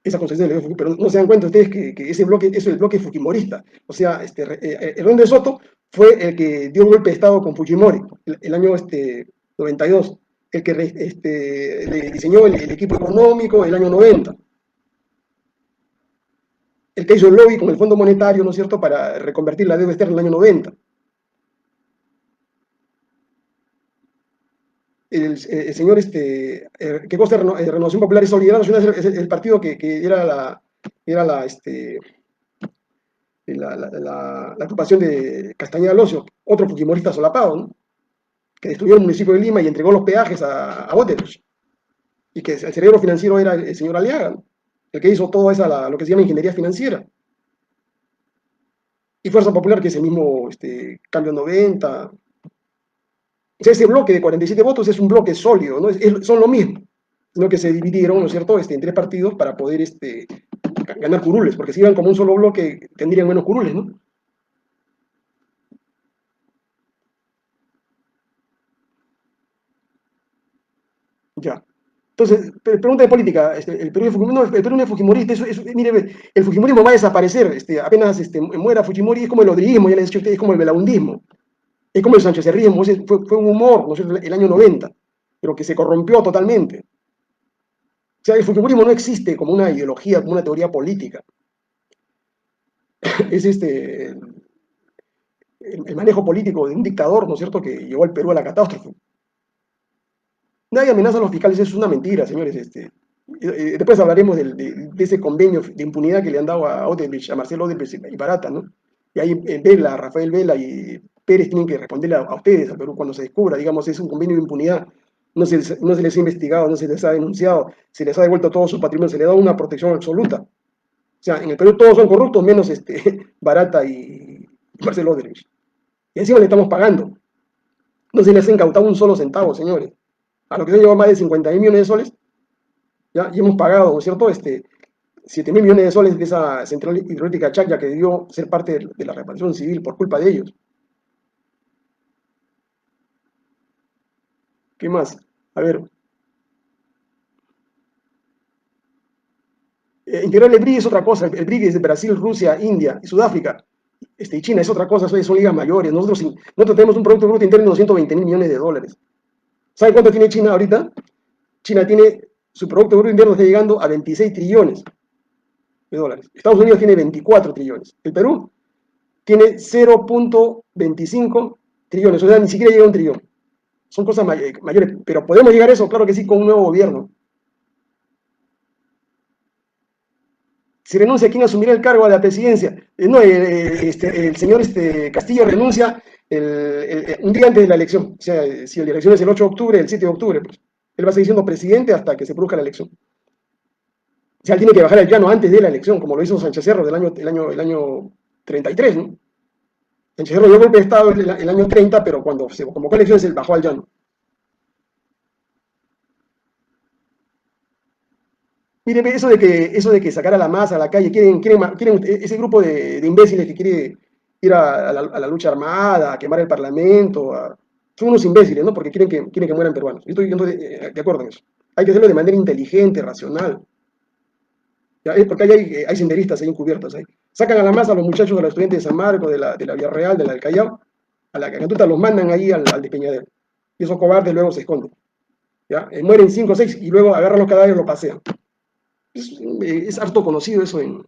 [SPEAKER 1] Esa concesión de pero no se dan cuenta ustedes que ese bloque es el bloque fujimorista. O sea, Hernán de Soto fue el que dio un golpe de Estado con Fujimori el año 92, el que le diseñó el equipo económico el año 90, el que hizo el lobby con el Fondo Monetario, ¿no es cierto?, para reconvertir la deuda externa en el año 90. el señor, que consta de Renovación Popular y Solidaridad Nacional, es el partido que era la agrupación de Castañeda Locio, otro fujimorista solapado, ¿no? Que destruyó el municipio de Lima y entregó los peajes a Odebrecht, y que el cerebro financiero era el señor Aliaga, ¿no? El que hizo todo lo que se llama ingeniería financiera. Y Fuerza Popular, que es el mismo Cambio 90. O sea, ese bloque de 47 votos es un bloque sólido, ¿no? Son lo mismo, sino que se dividieron, ¿no es cierto?, en tres partidos para poder ganar curules, porque si iban como un solo bloque tendrían menos curules, ¿no? Ya. Entonces, pregunta de política, el Perú, no, el Perú no es fujimorista, mire, el fujimorismo va a desaparecer, apenas muera Fujimori, es como el odrismo, ya les he dicho a ustedes, es como el belaundismo, es como el sanchecerrismo, fue un humor, ¿no es cierto?, el año 90, pero que se corrompió totalmente. O sea, el fujimorismo no existe como una ideología, como una teoría política, es el manejo político de un dictador, ¿no es cierto?, que llevó al Perú a la catástrofe. Nadie amenaza a los fiscales, eso es una mentira, señores. Después hablaremos de ese convenio de impunidad que le han dado a Odebrecht, a Marcelo Odebrecht y Barata, ¿no? Y ahí Vela, Rafael Vela y Pérez tienen que responderle a ustedes, al Perú, cuando se descubra, digamos, es un convenio de impunidad. No se les ha investigado, no se les ha denunciado, se les ha devuelto todo su patrimonio, se les ha dado una protección absoluta. O sea, en el Perú todos son corruptos, menos Barata y Marcelo Odebrecht. Y encima le estamos pagando. No se les ha incautado un solo centavo, señores. A lo que se llevó más de 50.000 millones de soles, ¿ya? Y hemos pagado, ¿no es cierto?, 7.000 millones de soles de esa central hidroeléctrica Chacya que debió ser parte de la reparación civil por culpa de ellos. ¿Qué más? A ver, integrar el BRIC es otra cosa. El BRIC es de Brasil, Rusia, India y Sudáfrica. Y China es otra cosa, son ligas mayores. Nosotros tenemos un Producto Bruto Interno de 220.000 millones de dólares. ¿Saben cuánto tiene China ahorita? China tiene, su Producto Bruto Interno está llegando a 26 trillones de dólares. Estados Unidos tiene 24 trillones. El Perú tiene 0.25 trillones, o sea, ni siquiera llega a un trillón. Son cosas mayores, pero ¿podemos llegar a eso? Claro que sí, con un nuevo gobierno. Si renuncia, ¿quién asumirá el cargo de la presidencia? No, el señor Castillo renuncia un día antes de la elección. O sea, si la elección es el 8 de octubre, el 7 de octubre, pues él va a seguir siendo presidente hasta que se produzca la elección. O sea, él tiene que bajar al llano antes de la elección, como lo hizo Sánchez Cerro el año 33, ¿no? Sánchez Cerro dio golpe de Estado el año 30, pero cuando se convocó a elecciones, él bajó al llano. Mire, eso de que sacar a la masa a la calle, quieren ese grupo de imbéciles que quiere ir a la lucha armada, a quemar el parlamento, son unos imbéciles, ¿no? Porque quieren que mueran peruanos. Yo estoy de acuerdo en eso. Hay que hacerlo de manera inteligente, racional. ¿Ya? Porque hay senderistas ahí encubiertos ahí. Sacan a la masa a los muchachos, a los estudiantes de San Marcos, de la Villarreal, de la del Callao, a la Cacantuta los mandan ahí al Despeñadero. Y esos cobardes luego se esconden. ¿Ya? Mueren 5 o 6 y luego agarran los cadáveres y los pasean. Es harto conocido eso en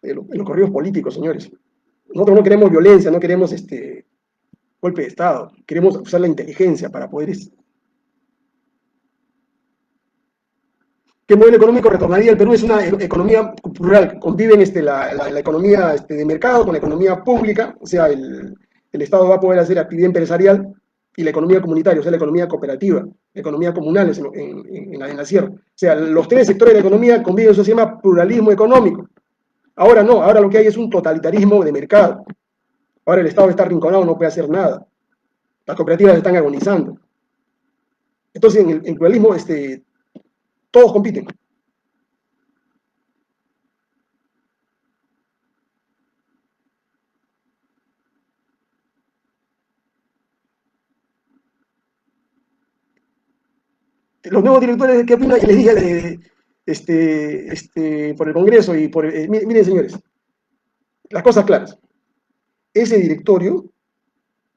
[SPEAKER 1] los correos políticos, señores. Nosotros no queremos violencia, no queremos golpe de Estado, queremos usar la inteligencia para poder. ¿Qué modelo económico retornaría al Perú? Es una economía plural, conviven la economía de mercado con la economía pública, o sea, el Estado va a poder hacer actividad empresarial y la economía comunitaria, o sea, la economía cooperativa, la economía comunal en la sierra. O sea, los tres sectores de la economía conviven, eso se llama pluralismo económico. Ahora no, ahora lo que hay es un totalitarismo de mercado. Ahora el Estado está arrinconado, no puede hacer nada. Las cooperativas están agonizando. Entonces, en el pluralismo, todos compiten. Los nuevos directores, ¿qué opinan? Y les dije por el Congreso y miren, señores, las cosas claras. Ese directorio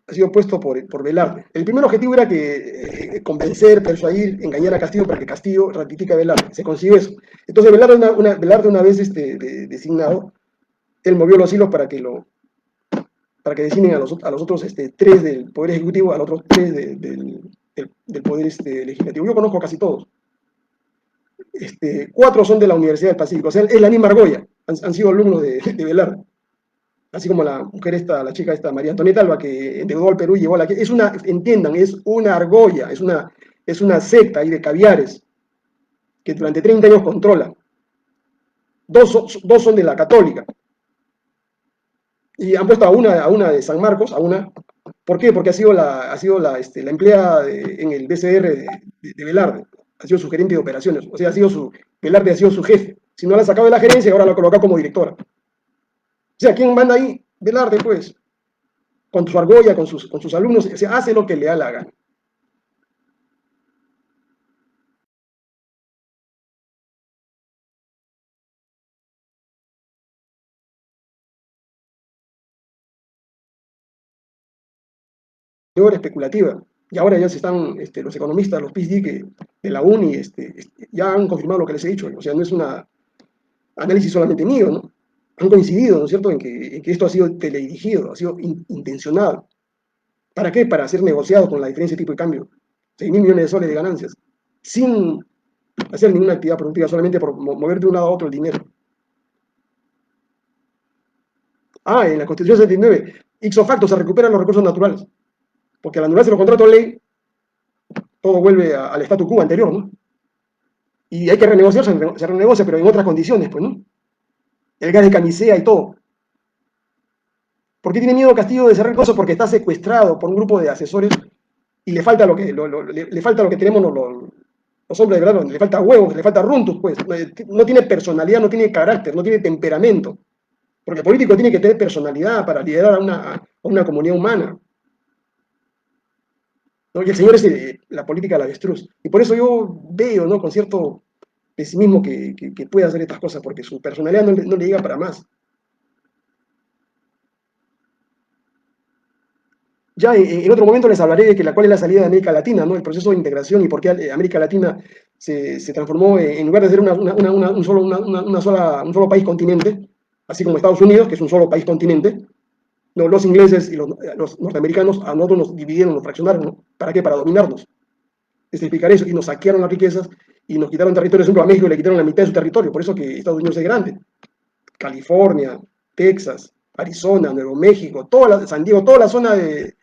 [SPEAKER 1] ha sido puesto por Velarde. El primer objetivo era que convencer, persuadir, engañar a Castillo para que Castillo ratifique a Velarde. Se consiguió eso. Entonces Velarde una vez designado, él movió los hilos para que designen a los otros tres del Poder Ejecutivo, a los otros tres del del poder legislativo. Yo conozco casi todos. 4 son de la Universidad del Pacífico, o sea, es la misma argolla, han sido alumnos de Velarde, así como la mujer esta, la chica esta, María Antonieta Alba, que endeudó al Perú y llevó a la... Es una, entiendan, es una argolla, es una secta ahí de caviares que durante 30 años controla. Dos son de la Católica. Y han puesto a una de San Marcos, a una. ¿Por qué? Porque ha sido la empleada en el DCR de Velarde. Ha sido su gerente de operaciones. O sea, Velarde ha sido su jefe. Si no la ha sacado de la gerencia, ahora la ha colocado como directora. O sea, ¿quién manda ahí? Velarde, pues. Con su argolla, con sus alumnos. O sea, hace lo que le da la gana. Especulativa. Y ahora ya se están, los economistas, los PhD de la UNI, ya han confirmado lo que les he dicho. O sea, no es un análisis solamente mío, ¿no? Han coincidido, ¿no es cierto?, en que esto ha sido teledirigido, ha sido intencionado. ¿Para qué? Para ser negociado con la diferencia de tipo de cambio. 6.000 millones de soles de ganancias, sin hacer ninguna actividad productiva, solamente por mover de un lado a otro el dinero. En la Constitución 79, ipso facto se recuperan los recursos naturales, porque al anularse los contratos de ley, todo vuelve al statu quo anterior, ¿no? Y hay que renegociar, se renegocia, pero en otras condiciones, pues, ¿no? El gas de camisea y todo. ¿Por qué tiene miedo Castillo de cerrar cosas? Porque está secuestrado por un grupo de asesores y le falta le falta lo que tenemos los hombres de verdad, le falta huevos, le falta runtus, pues. No tiene personalidad, no tiene carácter, no tiene temperamento. Porque el político tiene que tener personalidad para liderar a una comunidad humana, ¿no? Y el señor es la política de la avestruz. Y por eso yo veo, ¿no?, con cierto pesimismo que puede hacer estas cosas, porque su personalidad no le llega para más. Ya en otro momento les hablaré de cuál es la salida de América Latina, ¿no? El proceso de integración y por qué América Latina se transformó en lugar de ser un solo país continente, así como Estados Unidos, que es un solo país continente, no, los ingleses y los norteamericanos a nosotros nos dividieron, nos fraccionaron, ¿no? ¿Para qué? Para dominarnos. Les explicar eso, y nos saquearon las riquezas y nos quitaron territorio, por ejemplo, a México le quitaron la mitad de su territorio, por eso que Estados Unidos es grande. California, Texas, Arizona, Nuevo México, San Diego, toda la zona del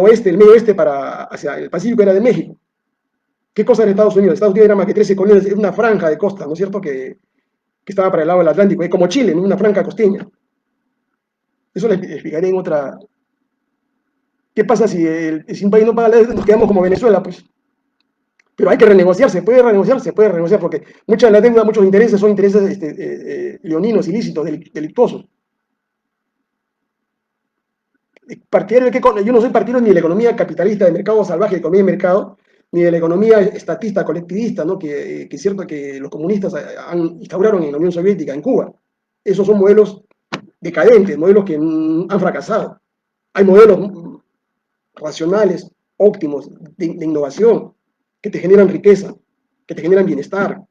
[SPEAKER 1] oeste, del medio oeste hacia el Pacífico era de México. ¿Qué cosa era Estados Unidos? Estados Unidos era más que 13 colonias, era una franja de costa, ¿no es cierto?, que estaba para el lado del Atlántico, como Chile, ¿no?, una franja costeña. Eso le explicaré en otra. ¿Qué pasa si un país no paga la deuda? Nos quedamos como Venezuela, pues. Pero hay que renegociar, se puede renegociar, porque muchas de las deudas, muchos intereses son intereses leoninos, ilícitos, delictuosos. Yo no soy partidario ni de la economía capitalista de mercado salvaje, de economía de mercado, ni de la economía estatista, colectivista, ¿no?, que es cierto que los comunistas instauraron en la Unión Soviética, en Cuba. Esos son modelos decadentes, modelos que han fracasado. Hay modelos racionales, óptimos, de innovación, que te generan riqueza, que te generan bienestar,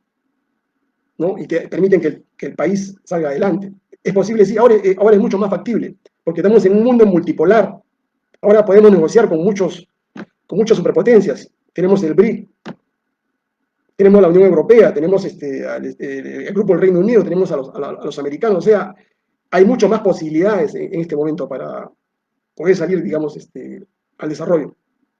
[SPEAKER 1] ¿no?, y te permiten que el país salga adelante. Es posible, sí, ahora es mucho más factible, porque estamos en un mundo multipolar. Ahora podemos negociar con muchas superpotencias. Tenemos el BRIC, tenemos la Unión Europea, tenemos el Grupo del Reino Unido, tenemos a los americanos. O sea, hay muchas más posibilidades en este momento para poder salir, digamos, al desarrollo.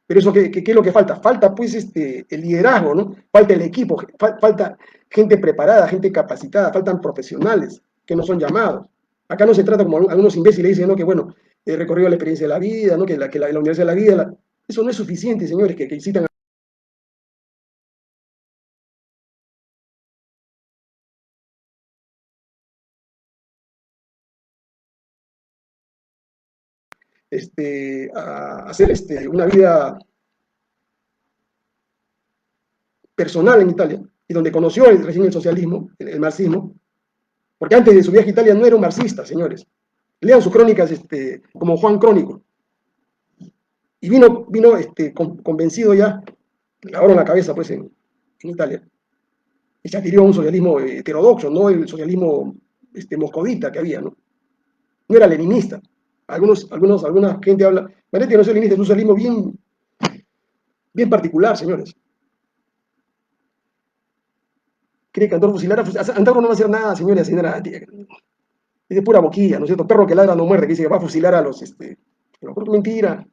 [SPEAKER 1] Pero eso, ¿qué es lo que falta? Falta, pues, el liderazgo, ¿no? Falta el equipo, falta gente preparada, gente capacitada, faltan profesionales que no son llamados. Acá no se trata como algunos imbéciles dicen, ¿no?, que bueno, he recorrido la experiencia de la vida, ¿no?, que la universidad de la vida, eso no es suficiente, señores, que citan a hacer una vida personal en Italia, y donde conoció recién el socialismo, el marxismo, porque antes de su viaje a Italia no era un marxista, señores. Lean sus crónicas como Juan Crónico. Y vino convencido ya, le lavaron la cabeza, pues, en Italia, y se adhirió a un socialismo heterodoxo, no el socialismo moscovita que había, ¿no? No era leninista. Alguna gente habla, parece que no es leninista, es un socialismo bien, bien particular, señores. Cree que Antauro fusilará, Antauro no va a hacer nada, señores, señora, es de pura boquilla, ¿no es cierto? Perro que ladra no muerde, que dice que va a fusilar a los mentira.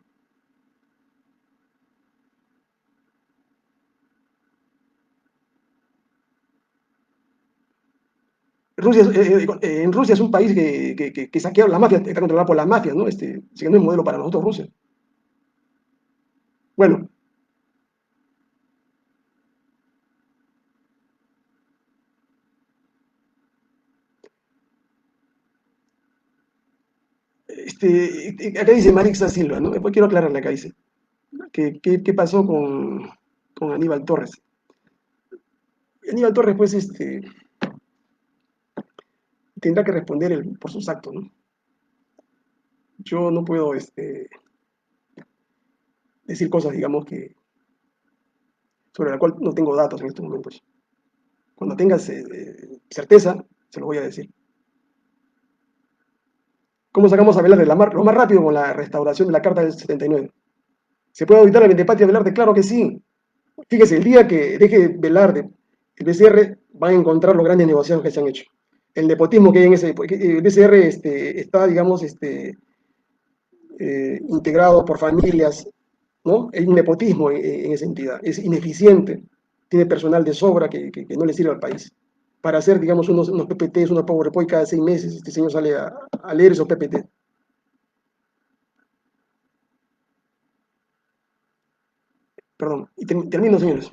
[SPEAKER 1] En Rusia es un país que saquea la mafia, está controlado por las mafias, ¿no? Así que no es modelo para nosotros, Rusia. Bueno, acá dice Marixa Silva, ¿no? Después quiero aclararle acá, dice, ¿qué pasó con Aníbal Torres? Aníbal Torres, pues, tendrá que responder por sus actos, ¿no? Yo no puedo, decir cosas, digamos, sobre la cual no tengo datos en estos momentos. Cuando tengas certeza, se lo voy a decir. ¿Cómo sacamos a Velarde? Lo más rápido con la restauración de la Carta del 79. ¿Se puede auditar la Ventepatria de Velarde? Claro que sí. Fíjese, el día que deje Velarde, el BCR va a encontrar los grandes negociados que se han hecho. El nepotismo que hay en ese. El BCR está, digamos, integrado por familias, ¿no? Hay un nepotismo en esa entidad. Es ineficiente. Tiene personal de sobra que no le sirve al país. Para hacer, digamos, unos PPTs, unos PowerPoint cada 6 meses, este señor sale a leer esos PPT. Perdón, y termino, señores.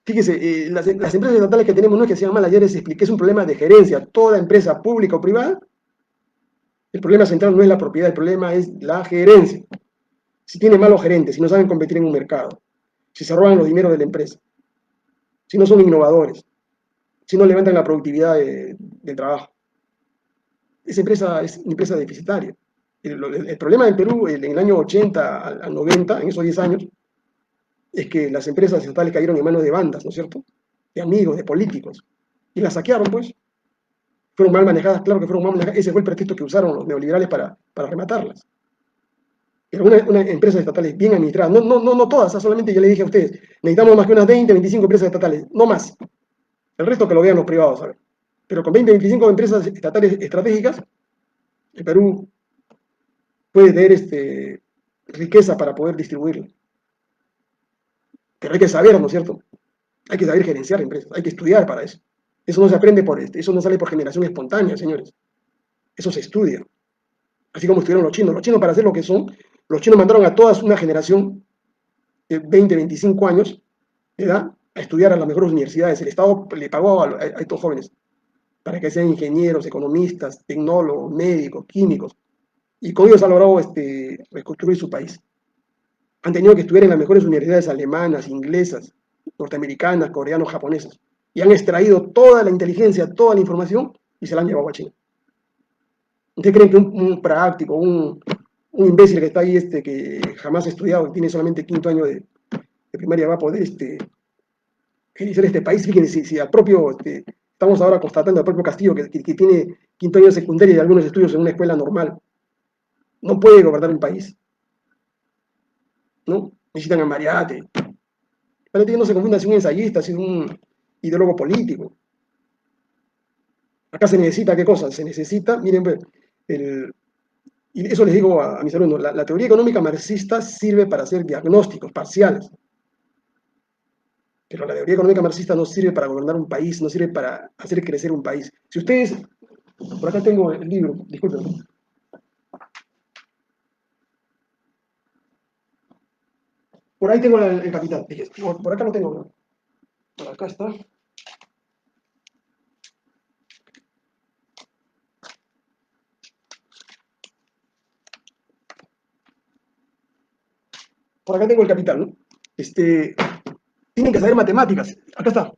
[SPEAKER 1] Fíjese, las empresas estatales que tenemos no es que sean malas, ayer les expliqué, es un problema de gerencia. Toda empresa pública o privada, el problema central no es la propiedad, el problema es la gerencia. Si tiene malos gerentes, si no saben competir en un mercado, si se roban los dineros de la empresa, si no son innovadores, si no levantan la productividad del trabajo, esa empresa es una empresa deficitaria. El problema del Perú en el año 80 al 90, en esos 10 años, es que las empresas estatales cayeron en manos de bandas, ¿no es cierto? De amigos, de políticos. Y las saquearon, pues. Fueron mal manejadas, claro que fueron mal manejadas. Ese fue el pretexto que usaron los neoliberales para rematarlas. Pero una empresa estatal bien administrada, no todas, solamente ya le dije a ustedes, necesitamos más que unas 20, 25 empresas estatales, no más. El resto que lo vean los privados, ¿sabes? Pero con 20, 25 empresas estatales estratégicas, el Perú puede tener riqueza para poder distribuirla. Pero hay que saber, ¿no es cierto? Hay que saber gerenciar empresas, hay que estudiar para eso. Eso no se aprende eso no sale por generación espontánea, señores. Eso se estudia. Así como estudiaron los chinos. Los chinos, para hacer lo que son, los chinos mandaron a toda una generación de 20, 25 años de edad a estudiar a las mejores universidades. El Estado le pagó a estos jóvenes para que sean ingenieros, economistas, tecnólogos, médicos, químicos. Y con ellos ha logrado reconstruir su país. Han tenido que estudiar en las mejores universidades alemanas, inglesas, norteamericanas, coreanas, japonesas. Y han extraído toda la inteligencia, toda la información y se la han llevado a China. ¿Ustedes creen que un práctico, un imbécil que está ahí, que jamás ha estudiado, que tiene solamente quinto año de primaria, va a poder gerenciar este país? Fíjense, si al propio, estamos ahora constatando al propio Castillo, que tiene quinto año de secundaria y algunos estudios en una escuela normal, no puede gobernar un país, ¿no? Necesitan a Mariate. Mariate no se confunda si es un ensayista, si es un ideólogo político. Acá se necesita, ¿qué cosa? Se necesita, miren, pues, y eso les digo a mis alumnos, la teoría económica marxista sirve para hacer diagnósticos parciales, pero la teoría económica marxista no sirve para gobernar un país, no sirve para hacer crecer un país. Si ustedes, por acá tengo el libro, disculpen, por ahí tengo el capital, por acá no tengo, ¿no? Por acá está, por acá tengo el capital, ¿no? Tienen que saber matemáticas, acá está.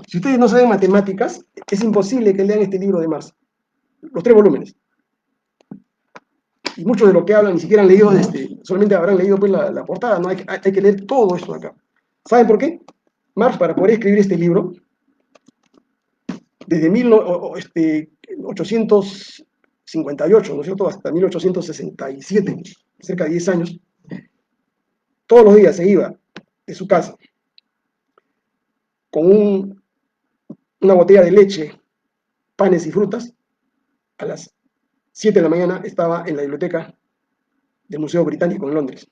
[SPEAKER 1] Si ustedes no saben matemáticas, es imposible que lean este libro de Marx, los 3 volúmenes. Y muchos de lo que hablan ni siquiera han leído, solamente habrán leído pues la portada, ¿no? Hay que leer todo esto de acá. ¿Saben por qué? Marx, para poder escribir este libro, desde 1850 1858, ¿no es cierto?, hasta 1867, cerca de 10 años, todos los días se iba de su casa con una botella de leche, panes y frutas. A las 7 de la mañana estaba en la biblioteca del Museo Británico en Londres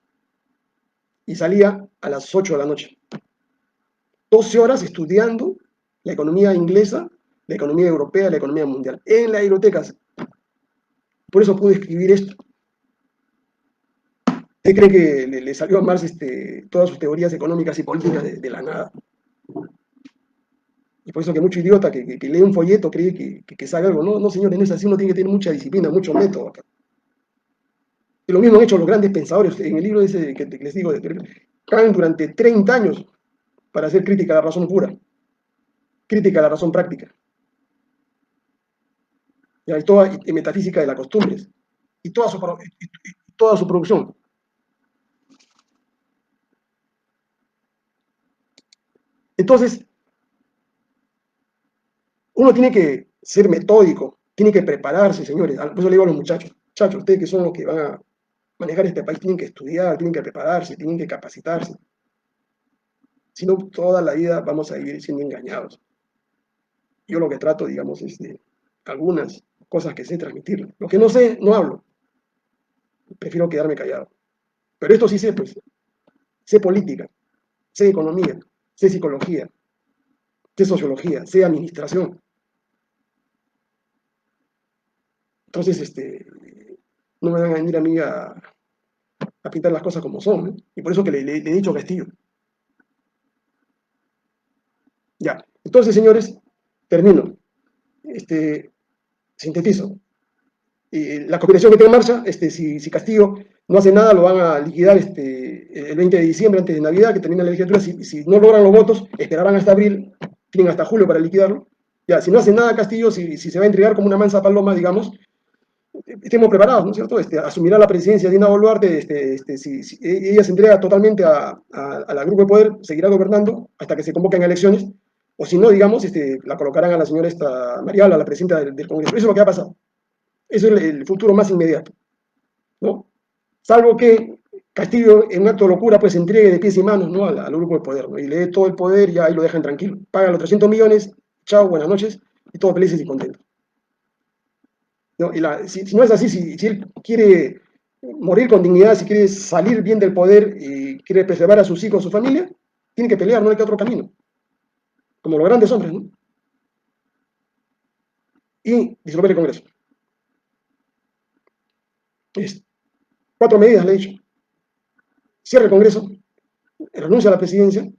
[SPEAKER 1] y salía a las 8 de la noche. 12 horas estudiando la economía inglesa, la economía europea, la economía mundial, en las bibliotecas. Por eso pude escribir esto. ¿Usted cree que le salió a Marx todas sus teorías económicas y políticas de la nada? Y por eso que mucho idiota que lee un folleto cree que sabe algo. No, no, señores, no es así. Uno tiene que tener mucha disciplina, mucho método acá. Y lo mismo han hecho los grandes pensadores. En el libro ese que les digo, caen durante 30 años para hacer crítica a la razón pura, crítica a la razón práctica. Y toda y metafísica de las costumbres. Y toda su producción. Entonces, uno tiene que ser metódico, tiene que prepararse, señores. Por eso le digo a los muchachos, muchachos, ustedes que son los que van a manejar este país, tienen que estudiar, tienen que prepararse, tienen que capacitarse. Si no, toda la vida vamos a vivir siendo engañados. Yo lo que trato, digamos, es de algunas cosas que sé transmitir. Lo que no sé, no hablo. Prefiero quedarme callado. Pero esto sí sé, pues. Sé política, sé economía, sé psicología, sé sociología, sé administración. Entonces, no me van a venir a mí a pintar las cosas como son, ¿no? Y por eso que le he dicho a Castillo. Ya. Entonces, señores, termino. Sintetizo. La combinación que tenga en marcha, si Castillo no hace nada, lo van a liquidar el 20 de diciembre, antes de Navidad, que termina la legislatura. Si no logran los votos, esperarán hasta abril, tienen hasta julio para liquidarlo. Ya, si no hace nada Castillo, si se va a entregar como una mansa paloma, digamos, estemos preparados, ¿no es cierto? Asumirá la presidencia Dina Boluarte, si ella se entrega totalmente a la grupo de poder, seguirá gobernando hasta que se convoquen elecciones, o si no, digamos, la colocarán a la señora Mariala, la presidenta del Congreso. Eso es lo que ha pasado. Eso es el futuro más inmediato, ¿no? Salvo que Castillo, en un acto de locura, pues se entregue de pies y manos, ¿no?, al grupo de poder, ¿no? Y le dé todo el poder y ya ahí lo dejan tranquilo. Pagan los 300 millones, chao, buenas noches, y todos felices y contentos. ¿No? Si no es así, si él quiere morir con dignidad, si quiere salir bien del poder y quiere preservar a sus hijos, a su familia, tiene que pelear, no hay que otro camino. Como los grandes hombres, ¿no? Y disolver el Congreso. 4 medidas le he dicho. Cierra el Congreso, renuncia a la presidencia,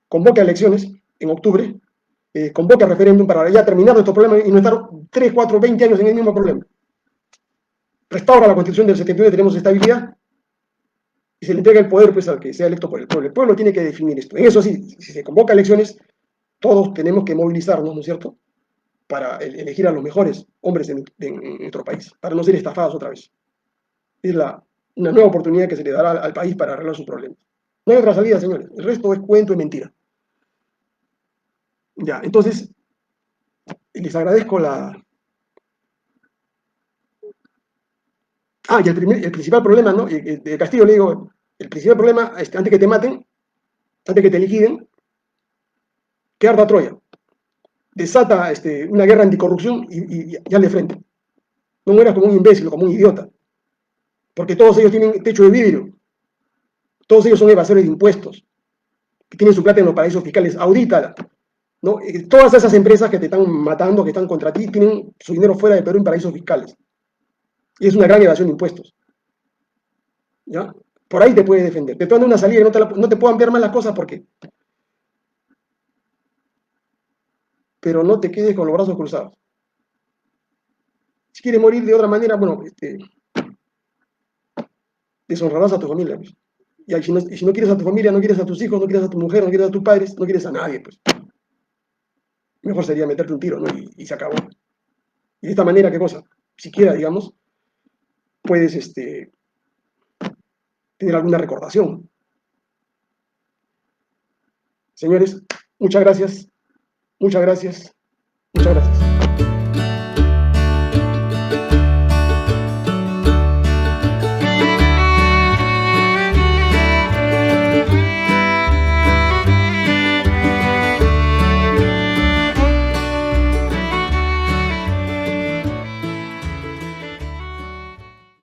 [SPEAKER 1] convoca elecciones en octubre, convoca referéndum para ya terminar nuestro problema y no estar 3, 4, 20 años en el mismo problema. Restaura la Constitución del 79, tenemos estabilidad, y se le entrega el poder, pues, al que sea electo por el pueblo. El pueblo tiene que definir esto. En eso sí, si se convoca elecciones, todos tenemos que movilizarnos, ¿no es cierto?, para elegir a los mejores hombres en nuestro país, para no ser estafados otra vez. Es una nueva oportunidad que se le dará al país para arreglar sus problemas. No hay otra salida, señores. El resto es cuento y mentira. Ya, entonces, les agradezco la... Ah, y el principal problema, ¿no? De Castillo le digo, el principal problema, antes que te maten, antes que te liquiden, que arda Troya. Desata una guerra anticorrupción y ya de frente. No mueras como un imbécil, como un idiota. Porque todos ellos tienen techo de vidrio. Todos ellos son evasores de impuestos. Que tienen su plata en los paraísos fiscales. Audítala, ¿no? Todas esas empresas que te están matando, que están contra ti, tienen su dinero fuera de Perú en paraísos fiscales. Y es una gran evasión de impuestos. ¿Ya? Por ahí te puedes defender. Te dan una salida y no te puedan ver mal las cosas porque... Pero no te quedes con los brazos cruzados. Si quieres morir de otra manera, bueno, deshonrarás a tu familia, pues. Y si no quieres a tu familia, no quieres a tus hijos, no quieres a tu mujer, no quieres a tus padres, no quieres a nadie, pues. Mejor sería meterte un tiro, ¿no? Y se acabó. Y de esta manera, ¿qué cosa? Siquiera, digamos, puedes tener alguna recordación. Señores, muchas gracias, muchas gracias, muchas gracias.